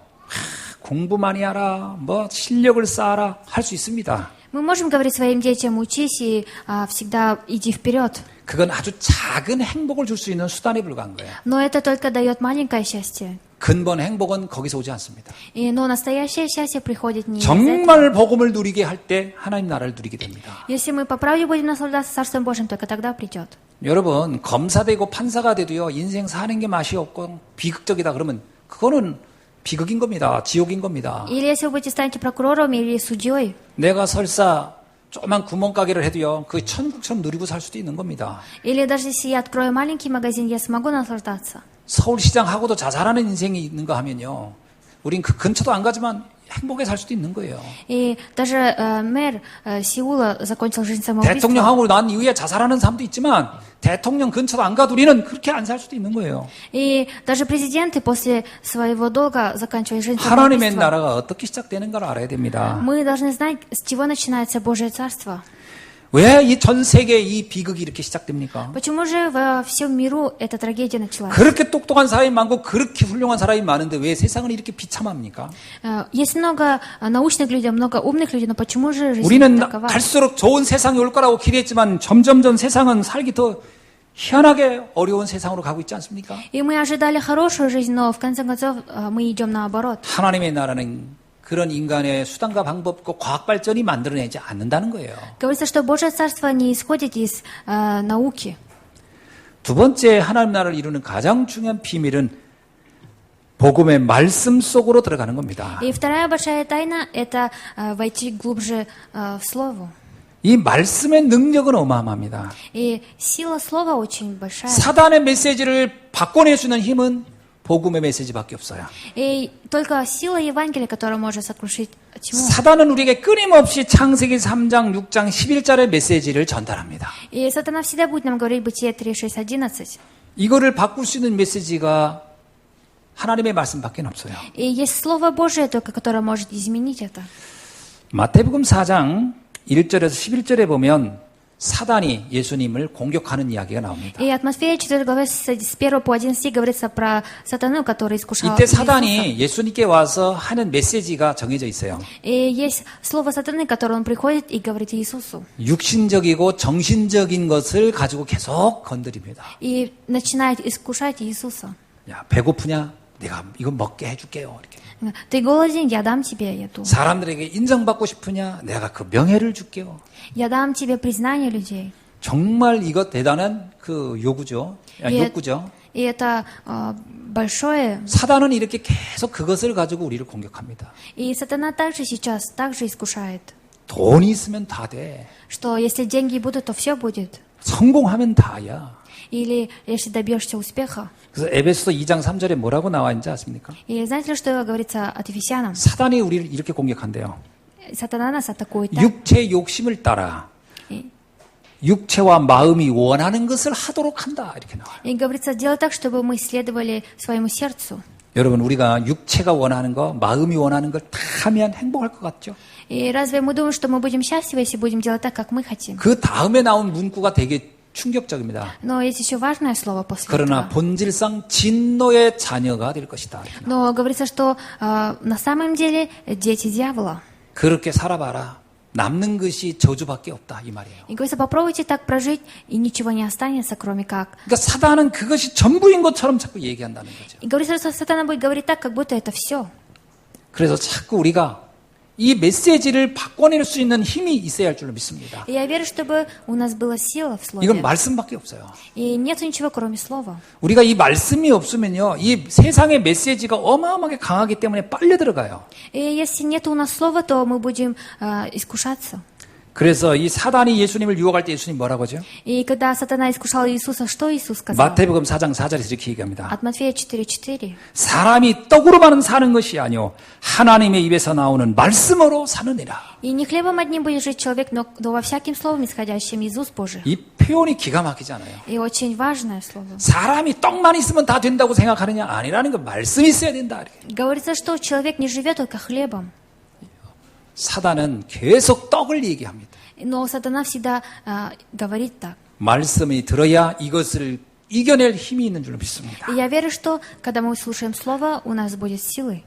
공부 많이 하라, 뭐 실력을 쌓아라 할 수 있습니다. Мы можем говорить своим детям, учись и всегда иди вперед. 그건 아주 작은 행복을 줄 수 있는 수단에 불과한 거예요. Но это только дает маленькое счастье. 근본 행복은 거기서 오지 않습니다. Но настоящее счастье приходит не из этого. 정말 복음을 누리게 할 때 하나님 나라를 누리게 됩니다. Если мы по правде будем наслаждаться Царством Божьим, только тогда придет. 여러분 검사되고 판사가 돼도요 인생 사는 게 맛이 없고 비극적이다 그러면 그거는 비극인 겁니다. 지옥인 겁니다. Или если вы будете станете прокурором или судьей, 내가 설사 조그만 구멍가게를 해도요, 그 천국처럼 누리고 살 수도 있는 겁니다. Или даже если я открою маленький магазин, я смогу наслаждаться. 서울시장하고도 자살하는 인생이 있는가 하면요, 우린 그 근처도 안 가지만 행복하게 살 수도 있는 거예요. И даже мэр Сеула закончил жизнь самоубийством. 대통령하고 난 이후에 자살하는 사람도 있지만 대통령 근처도 안 가도 우리는 그렇게 안 살 수도 있는 거예요. И даже президенты после своего долга заканчивают жизнь 하나님의 самоубийством. 나라가 어떻게 시작되는가를 알아야 됩니다. Мы должны знать, с чего начинается Божье Царство. 왜 이 전 세계 이 비극이 이렇게 시작됩니까? Почему же во всем миру эта трагедия началась? 그렇게 똑똑한 사람이 많고 그렇게 훌륭한 사람이 많은데 왜 세상은 이렇게 비참합니까? Есть много научных людей, много умных людей, но почему же жизнь 우리는 такова? 갈수록 좋은 세상이 올 거라고 기대했지만 점점점 세상은 살기 더 희한하게 어려운 세상으로 가고 있지 않습니까? И мы ожидали хорошую жизнь, но в конце концов мы идем наоборот. 하나님의 나라는 그런 인간의 수단과 방법과 과학 발전이 만들어내지 않는다는 거예요. Говорится, что Божье Царство не исходит из науки. 두 번째 하나님 나라를 이루는 가장 중요한 비밀은 복음의 말씀 속으로 들어가는 겁니다. И вторая большая тайна – это войти глубже в Слово. 이 말씀의 능력은 어마어마합니다. И сила Слова очень большая. 사단의 메시지를 바꿔낼 수 있는 힘은 복음의 메시지밖에 없어요. И только сила Евангелия, которая может сокрушить тьму. 사단은 우리에게 끊임없이 창세기 3장, 6장, 11절의 메시지를 전달합니다. И сатана всегда будет нам говорить Бытие 3, 6, 11. 이거를 바꿀 수 있는 메시지가 하나님의 말씀밖에 없어요. И есть Слово Божие только, которое может изменить это. 마태복음 4장 1절에서 11절에 보면 사단이 예수님을 공격하는 이야기가 나옵니다. И от Матфея 4 главы с 1 по 11 говорится про сатану, который искушал 이때 Иисуса. 사단이 예수님께 와서 하는 메시지가 정해져 있어요. И есть слово сатаны, которое он приходит и говорит Иисусу. 육신적이고 정신적인 것을 가지고 계속 건드립니다. И начинает искушать Иисуса. 야, 배고프냐? 내가 이거 먹게 해줄게요. 이렇게. Ты голоден, я дам тебе еду. 사람들에게 인정받고 싶으냐? 내가 그 명예를 줄게요. Я дам тебе признание людей. 정말 이거 대단한 그 요구죠. 예. 욕구죠. И это большое. 사단은 이렇게 계속 그것을 가지고 우리를 공격합니다. И сатана также сейчас также искушает, 돈이 있으면 다 돼. что если деньги будут, то все будет. 성공하면 다야. Или если добьешься успеха. 그래서 에베소서 2장 3절에 뭐라고 나와 있는지 아십니까? И знаете ли, что говорится от Ефесянам? 사단이 우리를 이렇게 공격한대요. Сатана нас атакует так. 육체의 욕심을 따라 И, 육체와 마음이 원하는 것을 하도록 한다. 이렇게 나와요. и говорится, делай так, чтобы мы следовали своему сердцу. 여러분, 우리가 육체가 원하는 거, 마음이 원하는 걸 다 하면 행복할 것 같죠? И разве мы думаем, что мы будем счастливы, если будем делать так, как мы хотим? 그 다음에 나온 문구가 되게 충격적입니다. Но есть еще важное слово после 그러나 этого. 본질상 진노의 자녀가 될 것이다. 이렇게 나와요. Но говорится, что на самом деле дети дьявола. 그렇게 살아봐라. 남는 것이 저주밖에 없다. 이 말이에요. И говорится, попробуйте так прожить, и ничего не останется, кроме как. 그러니까 사단은 그것이 전부인 것처럼 자꾸 얘기한다는 거죠. И говорится, что сатана будет говорить так, как будто это все. 그래서 자꾸 우리가 이 메시지를 바꿔낼 수 있는 힘이 있어야 할 줄로 믿습니다. И я верю, чтобы у нас была сила в слове. 이건 말씀밖에 없어요. И нет ничего, кроме слова. 우리가 이 말씀이 없으면요, 이 세상의 메시지가 어마어마하게 강하기 때문에 빨려 들어가요. И если нет у нас слова, то мы будем искушаться. 그래서 이 사단이 예수님을 유혹할 때 예수님 뭐라고 하죠? И когда сатана искушал Иисуса, что Иисус сказал? 마태복음 4장 4절에서 이렇게 얘기합니다. От Матфея 4:4. 사람이 떡으로만 사는 것이 아니오 하나님의 입에서 나오는 말씀으로 사느니라. И не хлебом одним будет жить человек, но во всяким словом, исходящим из уст Божьих. 이 표현이 기가 막히잖아요. И очень важное слово. 사람이 떡만 있으면 다 된다고 생각하느냐? 아니라는 거 말씀이 있어야 된다. 이렇게. Говорится, что человек не живет только хлебом. 사단은 계속 떡을 얘기합니다. Но сатана всегда говорит так. 말씀이 들어야 이것을 이겨낼 힘이 있는 줄 믿습니다. И я верю, что когда мы слушаем слово, у нас будет силы.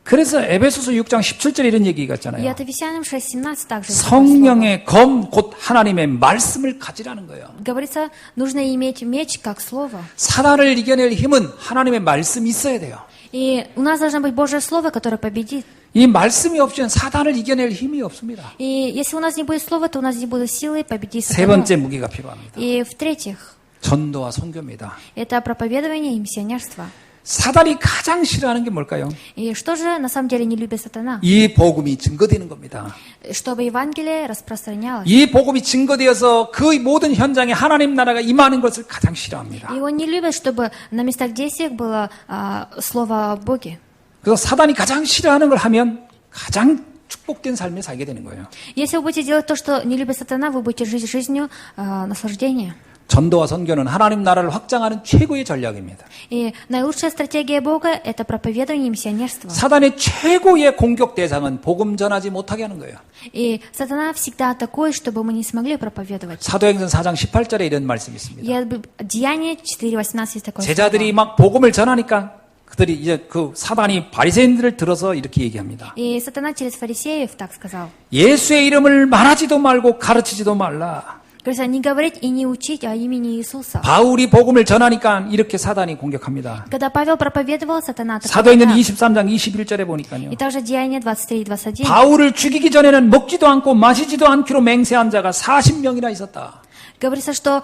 그래서 에베소서 6장 17절에 이런 얘기가 И 있잖아요. от Ефесянам 6:17 также. 성령의 검 곧 하나님의 말씀을 가지라는 거예요. Говорится, нужно иметь меч как слово. 사단을 이겨낼 힘은 하나님의 말씀이 있어야 돼요. И у нас должно быть Божье слово, которое победит. 이 말씀이 없이는 사단을 이겨낼 힘이 없습니다. И если у нас не будет слова, то у нас не будет силы победить 세 сатану. 번째 무기가 필요합니다. И в-третьих, 전도와 선교입니다. это проповедование и миссионерство. 사단이 가장 싫어하는 게 뭘까요? И что же на самом деле не любит сатана? 이 복음이 증거되는 겁니다. Чтобы Евангелие распространялось. 이 복음이 증거되어서 그 모든 현장에 하나님 나라가 임하는 것을 가장 싫어합니다. И он не любит, чтобы на местах действиях было слово о Боге. 그래서 사단이 가장 싫어하는 걸 하면 가장 축복된 삶을 살게 되는 거예요. Если вы будете делать то, что не любит сатана, вы будете жить жизнью наслаждения. 전도와 선교는 하나님 나라를 확장하는 최고의 전략입니다. И наилучшая стратегия Бога – это проповедование и миссионерство. 사단의 최고의 공격 대상은 복음 전하지 못하게 하는 거예요. И сатана всегда атакует, чтобы мы не смогли проповедовать. 사도행전 4장 18절에 이런 말씀이 있습니다. И Деяние 4:18 есть такое 제자들이 слово. 막 복음을 전하니까 그들이 이제 그 사단이 바리새인들을 들어서 이렇게 얘기합니다. И сатана через фарисеев так сказал. 예수의 이름을 말하지도 말고 가르치지도 말라. Говорится, не говорить и не учить о имени Иисуса. 바울이 복음을 전하니까 이렇게 사단이 공격합니다. Когда Павел проповедовал, сатана 사도행전 атаковал. 23장 21절에 보니까요. И также Деяние 23:21. 바울을 죽이기 전에는 먹지도 않고 마시지도 않기로 맹세한 자가 40명이나 있었다. Говорится, что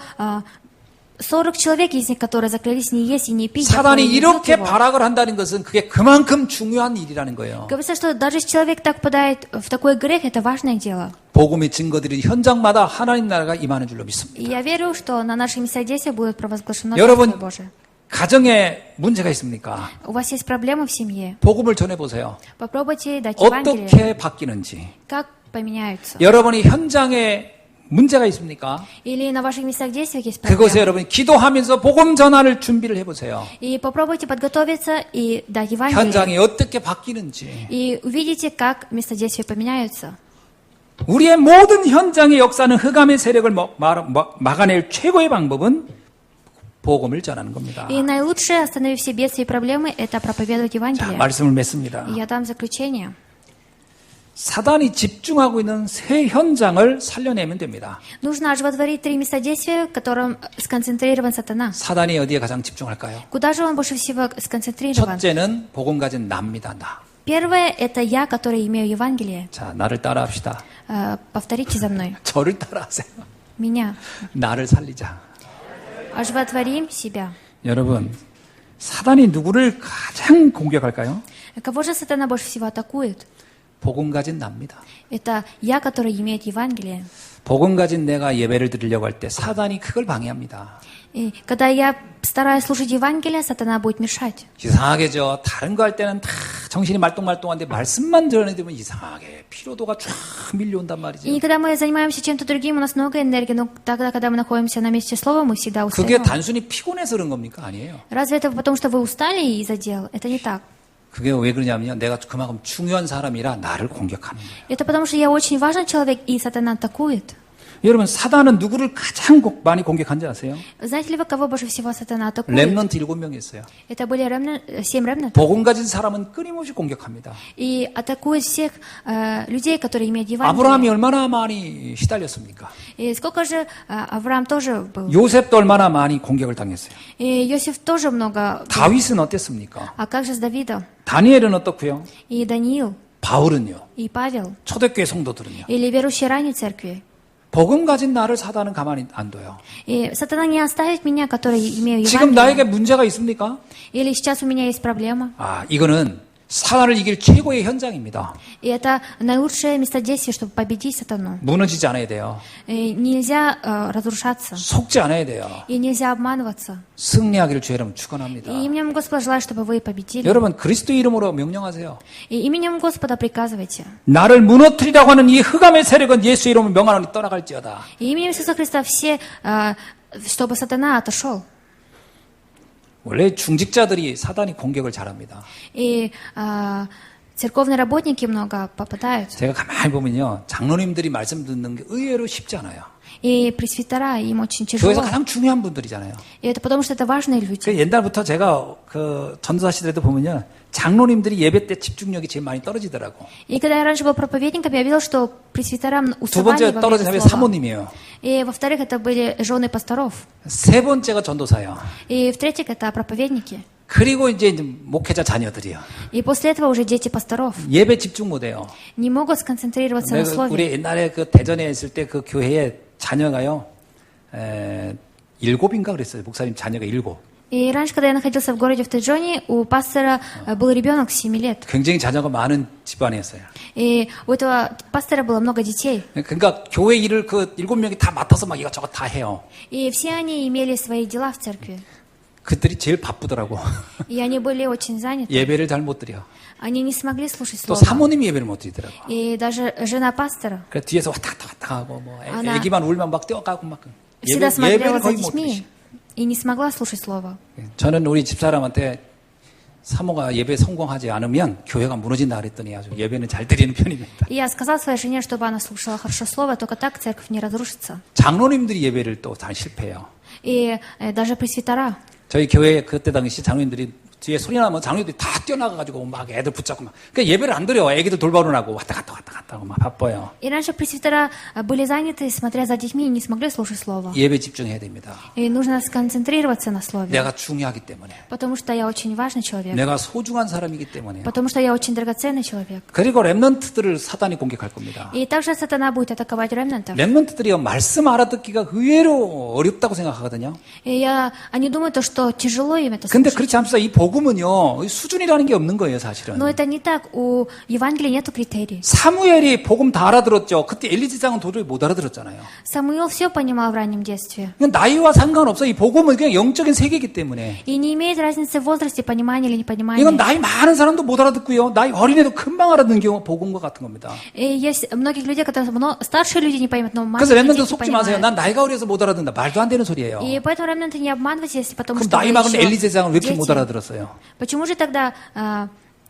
40 человек из них, которые заклялись не есть и не пить. 사단이 которые не 이렇게 пьют его. 발악을 한다는 것은 그게 그만큼 중요한 일이라는 거예요. Говорится, что даже если человек так попадает в такой грех, это важное дело. 복음의 증거들이 현장마다 하나님 나라가 임하는 줄로 믿습니다. И я верю, что на наших местах будет провозглашено 여러분, Царствие Божие. 가정에 문제가 있습니까? У вас есть проблемы в семье. 복음을 전해보세요. Попробуйте дать Евангелие. 어떻게 바뀌는지. Как поменяются. 여러분이 현장에 문제가 있습니까? Или на ваших местах действий есть 그것에 проблемы. 여러분이 기도하면서 복음 전환을 준비를 해보세요. И попробуйте подготовиться и дать Евангелие. 현장이 어떻게 바뀌는지. И увидите, как места действия поменяются. 우리의 모든 현장의 역사는 흑암의 세력을 막아낼 최고의 방법은 복음을 전하는 겁니다. И наилучшее, остановив все бедствия и проблемы, это проповедовать 자, Евангелие. 말씀을 맺습니다. И я дам заключение. 사단이 집중하고 있는 세 현장을 살려내면 됩니다. Нужно оживотворить 3 места действия, в котором сконцентрирован сатана. 사단이 어디에 가장 집중할까요? Куда же он больше всего сконцентрирован? 첫째는 복음 가진 나입니다. 나. Первое – это я, который имею Евангелие. 자, 나를 따라합시다. Повторите за мной. 저를 따라하세요. Меня. 나를 살리자. Оживотворим себя. 여러분, 사단이 누구를 가장 공격할까요? Кого же сатана больше всего атакует? 복음 가진 나입니다. Это я, который имеет Евангелие. 복음 가진 내가 예배를 드리려고 할 때 사단이 그걸 방해합니다. И когда я стараюсь служить Евангелие, сатана будет мешать. 이상하게죠. 다른 거 할 때는 다 정신이 말똥말똥한데 말씀만 전해드리면 이상하게 피로도가 쫙 밀려온단 И 말이죠. когда мы занимаемся чем-то другим, у нас много энергии, но тогда, когда мы находимся на месте слова, мы всегда 그게 устаем. 단순히 피곤해서 그런 겁니까? 아니에요. Разве это потому, что вы устали из-за дел? Это не так. 그게 왜 그러냐면요. 내가 그만큼 중요한 사람이라 나를 공격하는 거예요. Это потому, что я очень важный человек, и сатана атакует. 여러분, 사단은 누구를 가장 많이 공격한지 아세요? Знаете ли вы, кого больше всего сатана атакует? 렘넌트 7명이 있어요. Это были 7 ремнантов. 복음 가진 사람은 끊임없이 공격합니다. И атакует всех людей, которые имеют 아브라함이 Евангелие. 얼마나 많이 시달렸습니까? И сколько же Авраам тоже был. 요셉도 얼마나 많이 공격을 당했어요. И Иосиф тоже много. 다윗은 어땠습니까? А как же с Давидом? 다니엘은 어떻고요? И Даниил, 바울은요? и Павел, 초대교회 성도들은요? или верующие ранней церкви. 복음 가진 나를 사단은 가만히 안 둬요. И сатана не оставит меня, который имею 지금 나에게 Евангелие. 문제가 있습니까? Или сейчас у меня есть проблема. 이거는 사단을 이길 최고의 현장입니다. И это наилучшее место действия, чтобы победить сатану. 무너지지 않아야 돼요. И нельзя разрушаться. 속지 않아야 돼요. И нельзя обманываться. 승리하기를 주 여러분 축원합니다. И именем Господа желаю, чтобы вы победили. 여러분 그리스도 이름으로 명령하세요. И именем Господа приказывайте. 나를 무너뜨리라고 하는 이 흑암의 세력은 예수 이름으로 명하노니 떠나갈지어다. И именем Иисуса Христа все, чтобы сатана отошел. 원래 중직자들이 사단이 공격을 잘합니다. И церковные работники много попадают. 제가 가만히 보면요. 장로님들이 말씀 듣는 게 의외로 쉽지 않아요. И пресвитера, им очень 교회에서 тяжело. 가장 중요한 분들이잖아요. И это потому, что это важные люди. 그 옛날부터 제가 그 전도사 시대에도 보면요. 장로님들이 예배 때 집중력이 제일 많이 떨어지더라고. И когда я раньше был проповедником, я видел, что пресвитерам 두 уставали 번째 во 떨어진 время 사람이 слова. 사모님이에요. И во-вторых, это были жены пасторов. 세 번째가 전도사예요. И в-третьих, это проповедники. 그리고 이제 목회자 자녀들이요. И после этого уже дети пасторов 예배 집중 못해요. не могут сконцентрироваться на 내가 слове. 우리 옛날에 그 대전에 있을 때 그 교회에 자녀가요. 7인가 그랬어요. 목사님 자녀가 7. И раньше, когда я находился в городе в Тэджоне, у пастора был ребенок 7 лет. 굉장히 자녀가 많은 집안이었어요. И у этого пастора было много детей. 그러니까 교회 일을 그 7명이 다 맡아서 막 이것저것 다 해요. И все они имели свои дела в церкви. 그들이 제일 바쁘더라고. И они были очень заняты. 예배를 잘 못 드려. Они не смогли слушать 또 слово. 사모님이 예배를 못 드리더라고. И даже жена пастора 그래서 뒤에서 왔다 갔다 하고 뭐 하나- 애기만 울면 막 뛰어가고 막 всегда смотрела 예배를 за 거의 못 детьми 드리시. и не смогла слушать слово. 저는 우리 집사람한테 사모가 예배 성공하지 않으면 교회가 무너진다 그랬더니 아주 예배는 잘 드리는 편입니다. И я сказал своей жене, чтобы она слушала хорошо слово, только так церковь не разрушится. 장로님들이 예배를 또 잘 실패해요. И даже пресвитера. 저희 교회 그때 당시 장로님들이 뒤에 소리 나면 장로님들이 다 뛰어나가가지고 막 애들 붙잡고 막. 그러니까 예배를 안 드려. 애기들 돌봐로 나고 왔다 갔다 하고 막 바빠요. И раньше пресвитера были заняты, смотря за детьми, и не смогли слушать слово. 예배 집중해야 됩니다. И нужно сконцентрироваться на слове. 내가 중요하기 때문에. Потому что я очень важный человек. 내가 소중한 사람이기 때문에. Потому что я очень драгоценный человек. 그리고 랩런트들을 사단이 공격할 겁니다. И также сатана будет атаковать ремнантов. 랩런트들이 말씀 알아듣기가 의외로 어렵다고 생각하거든요. И они думают, что тяжело им это 근데 слушать. 그렇지 않습니다. 이 복음은요, 수준이라는 게 없는 거예요, 사실은. Но это не так. У Евангелия нету критерий. 사무엘이 복음 다 알아들었죠. 그때 엘리 제사장은 도저히 못 알아들었잖아요. Самуил все понимал в раннем детстве. 그냥 나이와 상관없어. 이 복음은 그냥 영적인 세계이기 때문에. И не имеет разницы в возрасте, понимания или непонимания. 이건 나이 많은 사람도 못 알아듣고요. 나이 어린애도 금방 알아듣는 경우가 복음과 같은 겁니다. И есть многих людей, которые старшие люди не поймут, но 그래서 маленькие 랩런트 дети 속지 마세요. понимают. 난 나이가 어려서 못 알아듣는다. 말도 안 되는 소리예요. И поэтому ремнанты не обманывайте, если потому 그럼 что 나이 вы 많은 еще 엘리 제사장은 왜 이렇게 못 дети. 알아들었어요? Почему же тогда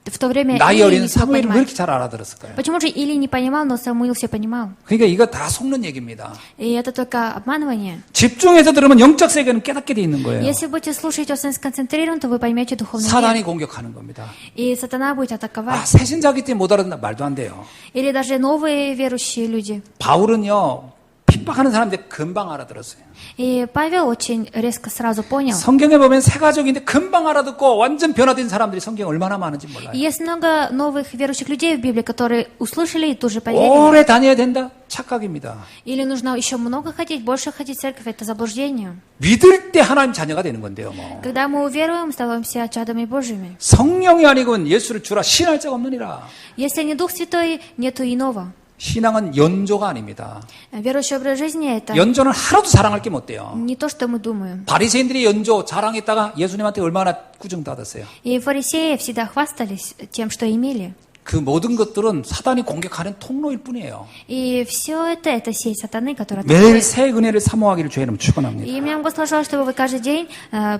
в то время 나이 Илия 어린 не смог 사무엘은 왜 понимать? 이렇게 잘 알아들었을까요? Почему же Илия не понимал, но Самуил все понимал? 그러니까 이거 다 속는 얘기입니다. И это только обманывание. 집중해서 들으면 영적 세계는 깨닫게 돼 있는 거예요. Если будете слушать очень сконцентрирован, то вы поймете духовный мир. 사단이 공격하는 겁니다. И сатана будет 아, атаковать. 새신자기 때문에 못 알아듣는다. 말도 안 돼요. Или даже новые верующие люди. 바울은요, 핍박하는 사람들 금방 알아들었어요. И Павел очень резко сразу понял. 성경에 보면 새 가족인데 금방 알아듣고 완전 변화된 사람들이 성경에 얼마나 많은지 몰라요. И есть много новых верующих людей в Библии, которые услышали и тут же поверили. 오래 다녀야 된다? 착각입니다. Или нужно еще много ходить, больше ходить в церковь, это заблуждение. 믿을 때 하나님 자녀가 되는 건데요, 뭐. Когда мы уверуем, становимся чадами Божьими. 성령이 아니고는 예수를 주라 신할 자가 없느니라. Если не Дух Святой, нету иного. 신앙은 연조가 아닙니다. Верующий образ жизни это 연조는 하나도 자랑할 게 못 돼요. не то, что мы думаем. 바리새인들이 연조 자랑했다가 예수님한테 얼마나 꾸중받았어요. И фарисеи всегда хвастались тем, что имели. 그 모든 것들은 사단이 공격하는 통로일 뿐이에요. И все это сеть сатаны, которая 매일 атакует. 새 은혜를 사모하기를 주의 이름으로 축원합니다. И мне Господь сказал, чтобы вы каждый день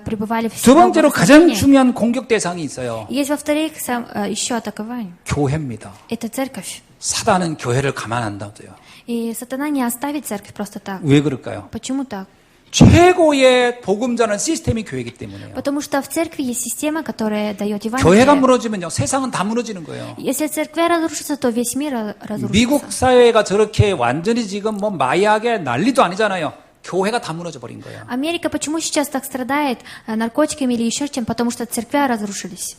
пребывали в 두 новом 번째로 가장 спасении. 중요한 공격 대상이 있어요. Есть, во-вторых, еще атакование. 교회입니다. Это церковь. 사단은 교회를 가만 안 놔둬요. И сатана не оставит церковь просто так. 왜 그럴까요? Почему так? 최고의 복음자는 시스템이 교회이기 때문에요. Потому что в церкви есть система, которая дает 교회가 Евангелие. 무너지면요, 세상은 다 무너지는 거예요. Если церкви разрушится, то весь мир разрушится. 미국 사회가 저렇게 완전히 지금 뭐 마약의 난리도 아니잖아요. 교회가 다 무너져 버린 거예요. Америка почему сейчас так страдает наркотиками или еще чем? Потому что церкви разрушились.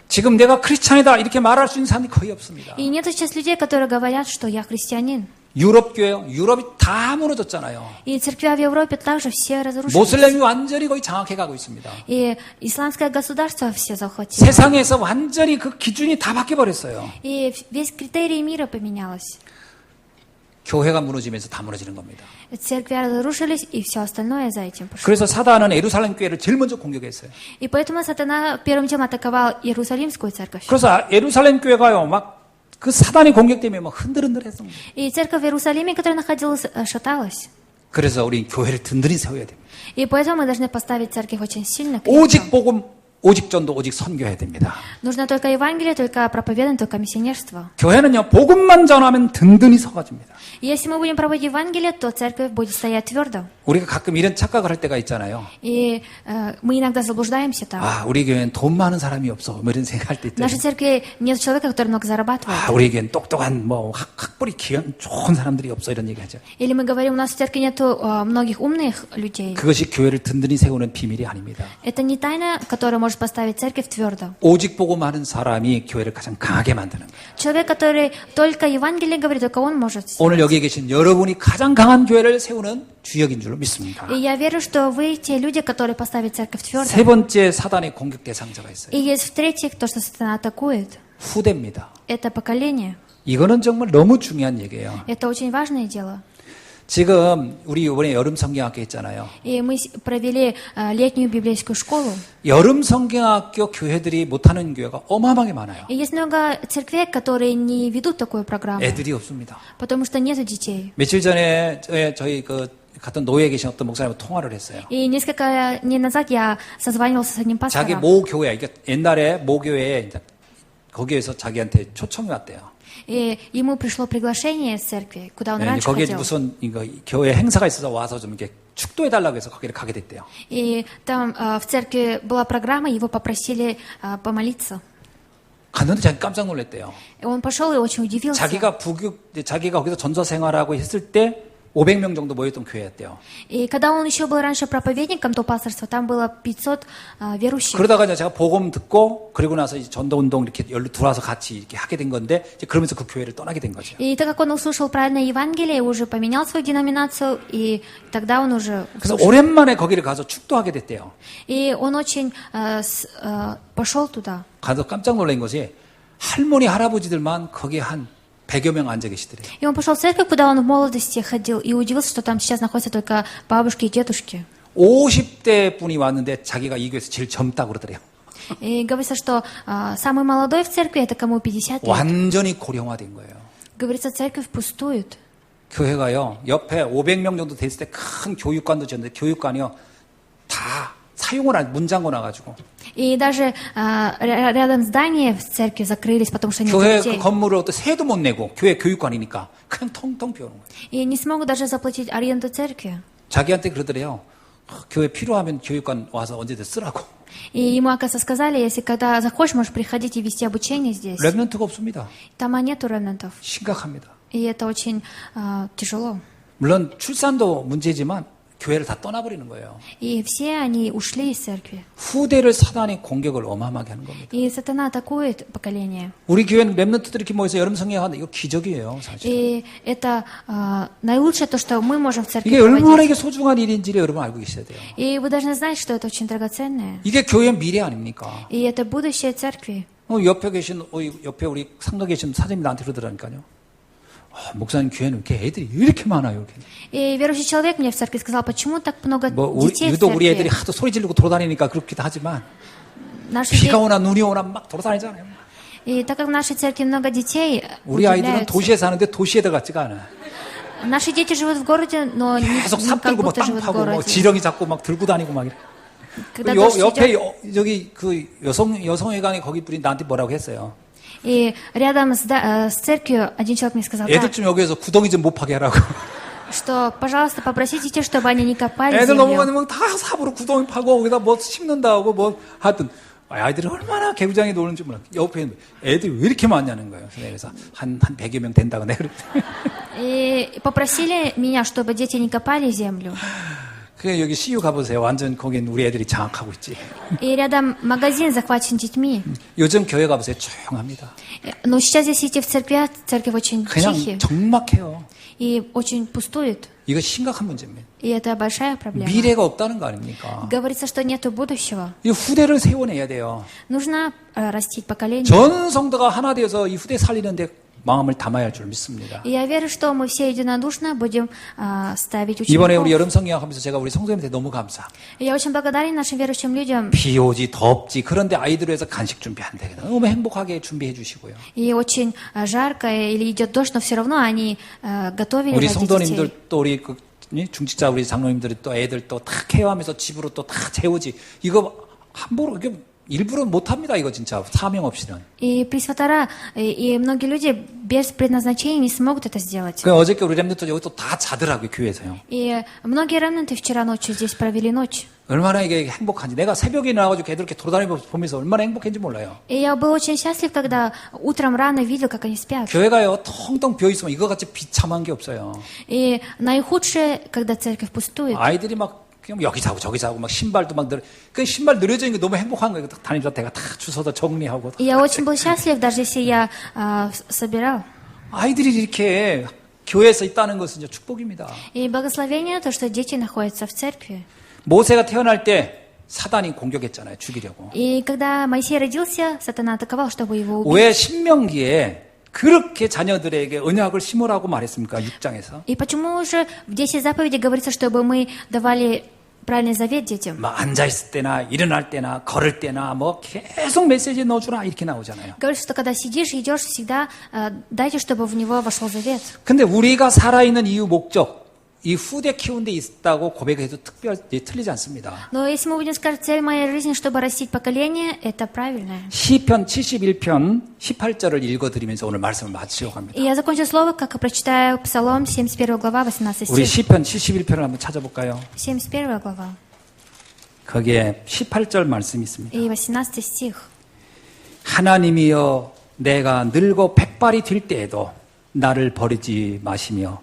지금 내가 크리스찬이다 이렇게 말할 수 있는 사람이 거의 없습니다. И нет сейчас людей, которые говорят, что я христианин. 유럽 교회요. 유럽이 다 무너졌잖아요. И церкви в Европе также все разрушились. 모슬렘이 완전히 거의 장악해 가고 있습니다. И исламское государство все захватило. 세상에서 완전히 그 기준이 다 바뀌어 버렸어요. И весь критерий мира поменялось. 교회가 무너지면서 다 무너지는 겁니다. Церкви разрушились, и все остальное за этим пошло. 그래서 사단은 예루살렘 교회를 제일 먼저 공격했어요. И поэтому сатана первым делом атаковал Иерусалимскую церковь. 그래서 예루살렘 교회가요, 막 그 사단이 공격 때문에 막 흔들흔들했습니다. И церковь в Иерусалиме, которая находилась, шаталась. 그래서 우리 교회를 든든히 세워야 됩니다. И поэтому мы должны поставить церковь очень сильно. 오직 복음, 오직 전도, 오직 선교해야 됩니다. Нужно только Евангелие, только проповедование, только миссионерство. 교회는요, 복음만 전하면 든든히 서가집니다. И если мы будем проводить Евангелие, то церковь будет стоять твердо. 우리가 가끔 이런 착각을 할 때가 있잖아요. И мы иногда заблуждаемся там. 아, 우리 교회는 돈 많은 사람이 없어. 뭐 이런 생각할 때 В 있잖아요. нашей церкви нет человека, который много зарабатывает. 아, 우리 교회는 똑똑한, 뭐, 학벌이 좋은 사람들이 없어. 이런 얘기 하죠. Или мы говорим, у нас в церкви нет многих умных людей. 그것이 교회를 든든히 세우는 비밀이 아닙니다. Это не тайна, которая может поставить церковь твердо. 오직 복음 하는 사람이 교회를 가장 강하게 만드는 거예요. Человек, который только Евангелие говорит, только он может. 오늘 여기 계신 여러분이 가장 강한 교회를 세우는 주역인 줄로 믿습니다. И я верю, что вы те люди, которые поставят церковь твердо. 세 번째 사단의 공격 대상자가 있어요. И есть в-третьих, то, что сатана атакует. 후대입니다. Это поколение. 이거는 정말 너무 중요한 얘기예요. Это очень важное дело. 지금 우리 이번에 여름 성경학교 했잖아요. И мы провели летнюю библейскую школу. 여름 성경학교 교회들이 못하는 교회가 어마어마하게 많아요. И есть много церквей, которые не ведут такую программу, 애들이 없습니다. потому что нету детей. 며칠 전에 저희 같은 노예에 계신 어떤 목사님과 통화를 했어요. И несколько дней назад я созванивался с одним 자기 пастором. 모 교회, 이게 옛날에 모 교회에 이제 거기에서 자기한테 초청이 왔대요. И ему пришло приглашение из церкви, куда он 네, раньше 거기에 ходил. 무슨 이거 교회 행사가 있어서 와서 좀 이렇게 축도해달라고 해서 거기를 가게 됐대요. И там в церкви была программа, его попросили помолиться. 갔는데 자기 깜짝 놀랐대요. И он пошел и очень удивился. 자기가 거기서 전도 생활하고 했을 때 500명 정도 모였던 교회였대요. И когда он еще был раньше проповедником, то пасторства, там было 500 верующих. 그러다가 이제 제가 복음 듣고 그리고 나서 이제 전도 운동 이렇게 열로 들어와서 같이 이렇게 하게 된 건데 이제 그러면서 그 교회를 떠나게 된 거죠. И так как он услышал правильное Евангелие, уже поменял свою деноминацию, и тогда он уже 그래서 услышал. 오랜만에 거기를 가서 축도하게 됐대요. И он очень пошел туда. 가서 깜짝 놀란 것이 할머니 할아버지들만 거기에 한 100여 명 앉아 계시더래요. И он пошел в церковь, куда он в молодости ходил, и удивился, что там сейчас находятся только бабушки и дедушки. 50대 분이 왔는데 자기가 이 교회에서 제일 젊다고 그러더래요. И говорится, что самый молодой в церкви, это кому 50 лет. 완전히 고령화된 거예요. Говорится, церковь пустует. 교회가요, 옆에 500명 정도 됐을 때 큰 교육관도 지었는데 교육관이요, 다 사용을 문 잠궈 놔가지고. И даже рядом здания в церкви закрылись, потому что нет 교회 그 детей. 건물을 또 세도 못 내고 교회 교육관이니까 그냥 텅텅 비워놓은 거예요. И не смогут даже заплатить аренду церкви. 자기한테 그러더래요. 교회 필요하면 교육관 와서 언제든 쓰라고. И ему, оказывается, сказали, если когда захочешь, можешь приходить и вести обучение здесь. 랩런트가 없습니다. Там нету ремнантов. 심각합니다. И это очень тяжело. 물론 출산도 문제지만 교회를 다 떠나버리는 거예요. И все они ушли из церкви. 후대를 사단이 공격을 어마어마하게 하는 겁니다. И сатана атакует поколение. 우리 교회는 랩런트들이 이렇게 모여서 여름 성경하는데 이거 기적이에요, 사실. И это наилучшее то, что мы можем в церкви 이게 얼마나 проводить. 이게 소중한 일인지를 여러분 알고 계셔야 돼요. И вы должны знать, что это очень драгоценное. 이게 교회의 미래 아닙니까? И это будущее церкви. 옆에 계신 옆에 우리 상가 계신 사장님이 나한테 그러더라니까요. 목사님 교회는 이렇게 애들이 왜 이렇게 많아요? 이렇게. И верующий человек мне в церкви сказал, почему так много детей в 유독 우리 애들이 церкви. 하도 소리 지르고 돌아다니니까 그렇기도 하지만 Наши 비가 де- 오나 눈이 오나 막 돌아다니잖아요. И так как в нашей церкви много детей, 우리 아이들은 удивляются. 도시에 사는데 도시에 들어갔지가 않아. Наши дети живут в городе, но не, 계속 не 삽 как 들고 막 будто 땅 живут в 파고 뭐 городе. 지렁이 잡고 막 들고 다니고 막 이래. Когда дождь 옆에 идет, 저기 그 여성회관에 거기 분이 나한테 뭐라고 했어요. и рядом с церковью один человек мне сказал, 애들 좀 여기에서 구덩이 좀 못 파게 하라고. что, пожалуйста, попросите детей, чтобы они не копали 애들 너무 землю. 많으면 다 삽으로 구덩이 파고 거기다 뭐 심는다고 뭐 하여튼 아이들이 얼마나 개구장에 노는지 몰라. 옆에 애들이 왜 이렇게 많냐는 거예요. 그래서 한 100여 명 된다고 내가 그랬더니. И попросили меня, чтобы дети не копали землю. 그래 여기 CU 가보세요. 완전 거긴 우리 애들이 장악하고 있지. И рядом магазин захвачен детьми. 요즘 교회 가보세요. 조용합니다. Но сейчас, если идти в церковь, церковь очень 그냥 тихие 적막해요. и очень пустует. 이거 심각한 문제입니다. И это большая проблема. 미래가 없다는 거 아닙니까? Говорится, что нету будущего. 이 후대를 세워내야 돼요. Нужно растить поколение. 전 성도가 하나 되어서 이 후대 살리는데 마음을 담아야 할 줄 믿습니다. И я верю, что мы все единодушно будем ставить 이번에 우리 учеников. 여름 성경 하면서 제가 우리 성도님한테 너무 감사. И я очень благодарен нашим верующим людям. 비 오지 덥지 그런데 아이들을 위해서 간식 준비한대. 너무 행복하게 준비해 주시고요. И очень жарко или идет дождь, но все равно они готовили 우리 ради детей. 성도님들 또 우리 중직자 우리 장로님들이 또 애들 또 다 케어하면서 집으로 또 다 재우지. 이거 함부로 이게 일부러 못 합니다. 이거 진짜 사명 없이는. И пресвятора, и многие люди без предназначения не смогут это сделать. 그 어저께 우리 렘넌트 여기 또 다 자더라고요 교회에서요. И многие ремнанты вчера ночью здесь провели ночь. 얼마나 이게 행복한지. 내가 새벽에 나와가지고 애들 이렇게 돌아다니면서 얼마나 행복했는지 몰라요. И я был очень счастлив, когда утром рано видел, как они спят. 교회가요 텅텅 비어 있으면 이거 같이 비참한 게 없어요. И наихудшее, когда церковь пустует. 아이들이 막 그냥 여기 자고 저기 자고 막 신발도 막 그 신발 늘어져 있는 게 너무 행복한 거예요. 다니면서 내가 다 주워서 정리하고. И я очень был счастлив, даже если я собирал. 아이들이 이렇게 교회에서 있다는 것은 이제 축복입니다. И благословение то, что дети находятся в церкви. 모세가 태어날 때 사단이 공격했잖아요. 죽이려고. И когда Моисей родился, сатана атаковал, чтобы его убить. 왜 신명기에 그렇게 자녀들에게 언약을 심으라고 말했습니까? 6장에서. И почему же в 10 заповедей говорится, чтобы мы давали правильный завет детям? 막 앉아있을 때나 일어날 때나 걸을 때나 뭐 계속 메시지 넣어주라 이렇게 나오잖아요. Говорится, что когда сидишь, идешь, всегда дайте, чтобы в него вошел завет. 근데 우리가 살아있는 이유 목적 이 후대 키우는 데 있다고 고백해도 틀리지 않습니다. Но если мы будем сказать, цель моей жизни, чтобы растить поколение, это правильное. 시편 71편 18절을 읽어드리면서 오늘 말씀을 마치려고 합니다. И я закончу слово, как прочитаю Псалом 71 глава, 18 우리 стих. 시편 71편을 한번 찾아볼까요? 71 глава 거기에 18절 말씀이 있습니다. и 18 стих. 하나님이여 내가 늙어 백발이 될 때에도 나를 버리지 마시며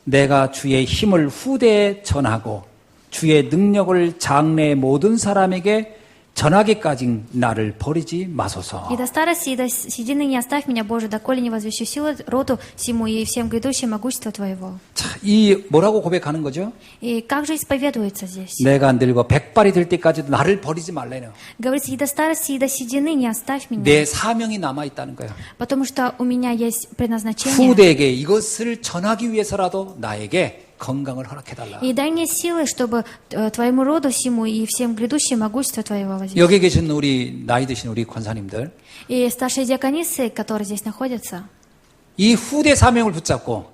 내가 주의 힘을 후대에 전하고 주의 능력을 장래 모든 사람에게 전하기까지 나를 버리지 마소서. И до старости, и до седины не оставь меня, Боже, доколе не возвещу силу роду всему и всем грядущим могущество Твоего. 자, 이 뭐라고 고백하는 거죠? И как же исповедуется здесь? 내가 늙어 백발이 될 때까지도 나를 버리지 말래요. Говорится, и до старости, и до седины не оставь меня, 내 사명이 남아 있다는 거예요. потому что у меня есть предназначение. 후대에게 이것을 전하기 위해서라도 나에게 건강을 허락해달라. И дай мне силы, чтобы Твоему роду всему и всем грядущим могущество Твоего возвещать. 여기 계신 우리 나이 드신 우리 권사님들, И старшие диаконисы, которые здесь находятся, 이 후대 사명을 붙잡고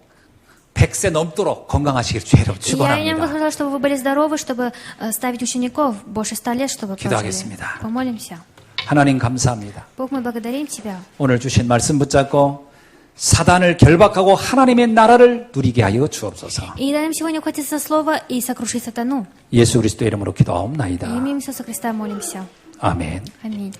100세 넘도록 건강하시길 주의로 я им 축원합니다. хотела, чтобы вы были здоровы, чтобы ставить учеников больше 100 лет, чтобы прожили. 기도하겠습니다. Помолимся. 하나님 감사합니다. Бог, мы благодарим Тебя. 오늘 주신 말씀 붙잡고 사단을 결박하고 하나님의 나라를 누리게 하여 주옵소서. И дай нам сегодня ухватиться за слово и сокрушить сатану. 예수 그리스도의 이름으로 기도하옵나이다. Именем Иисуса Христа молимся. 아멘. Аминь.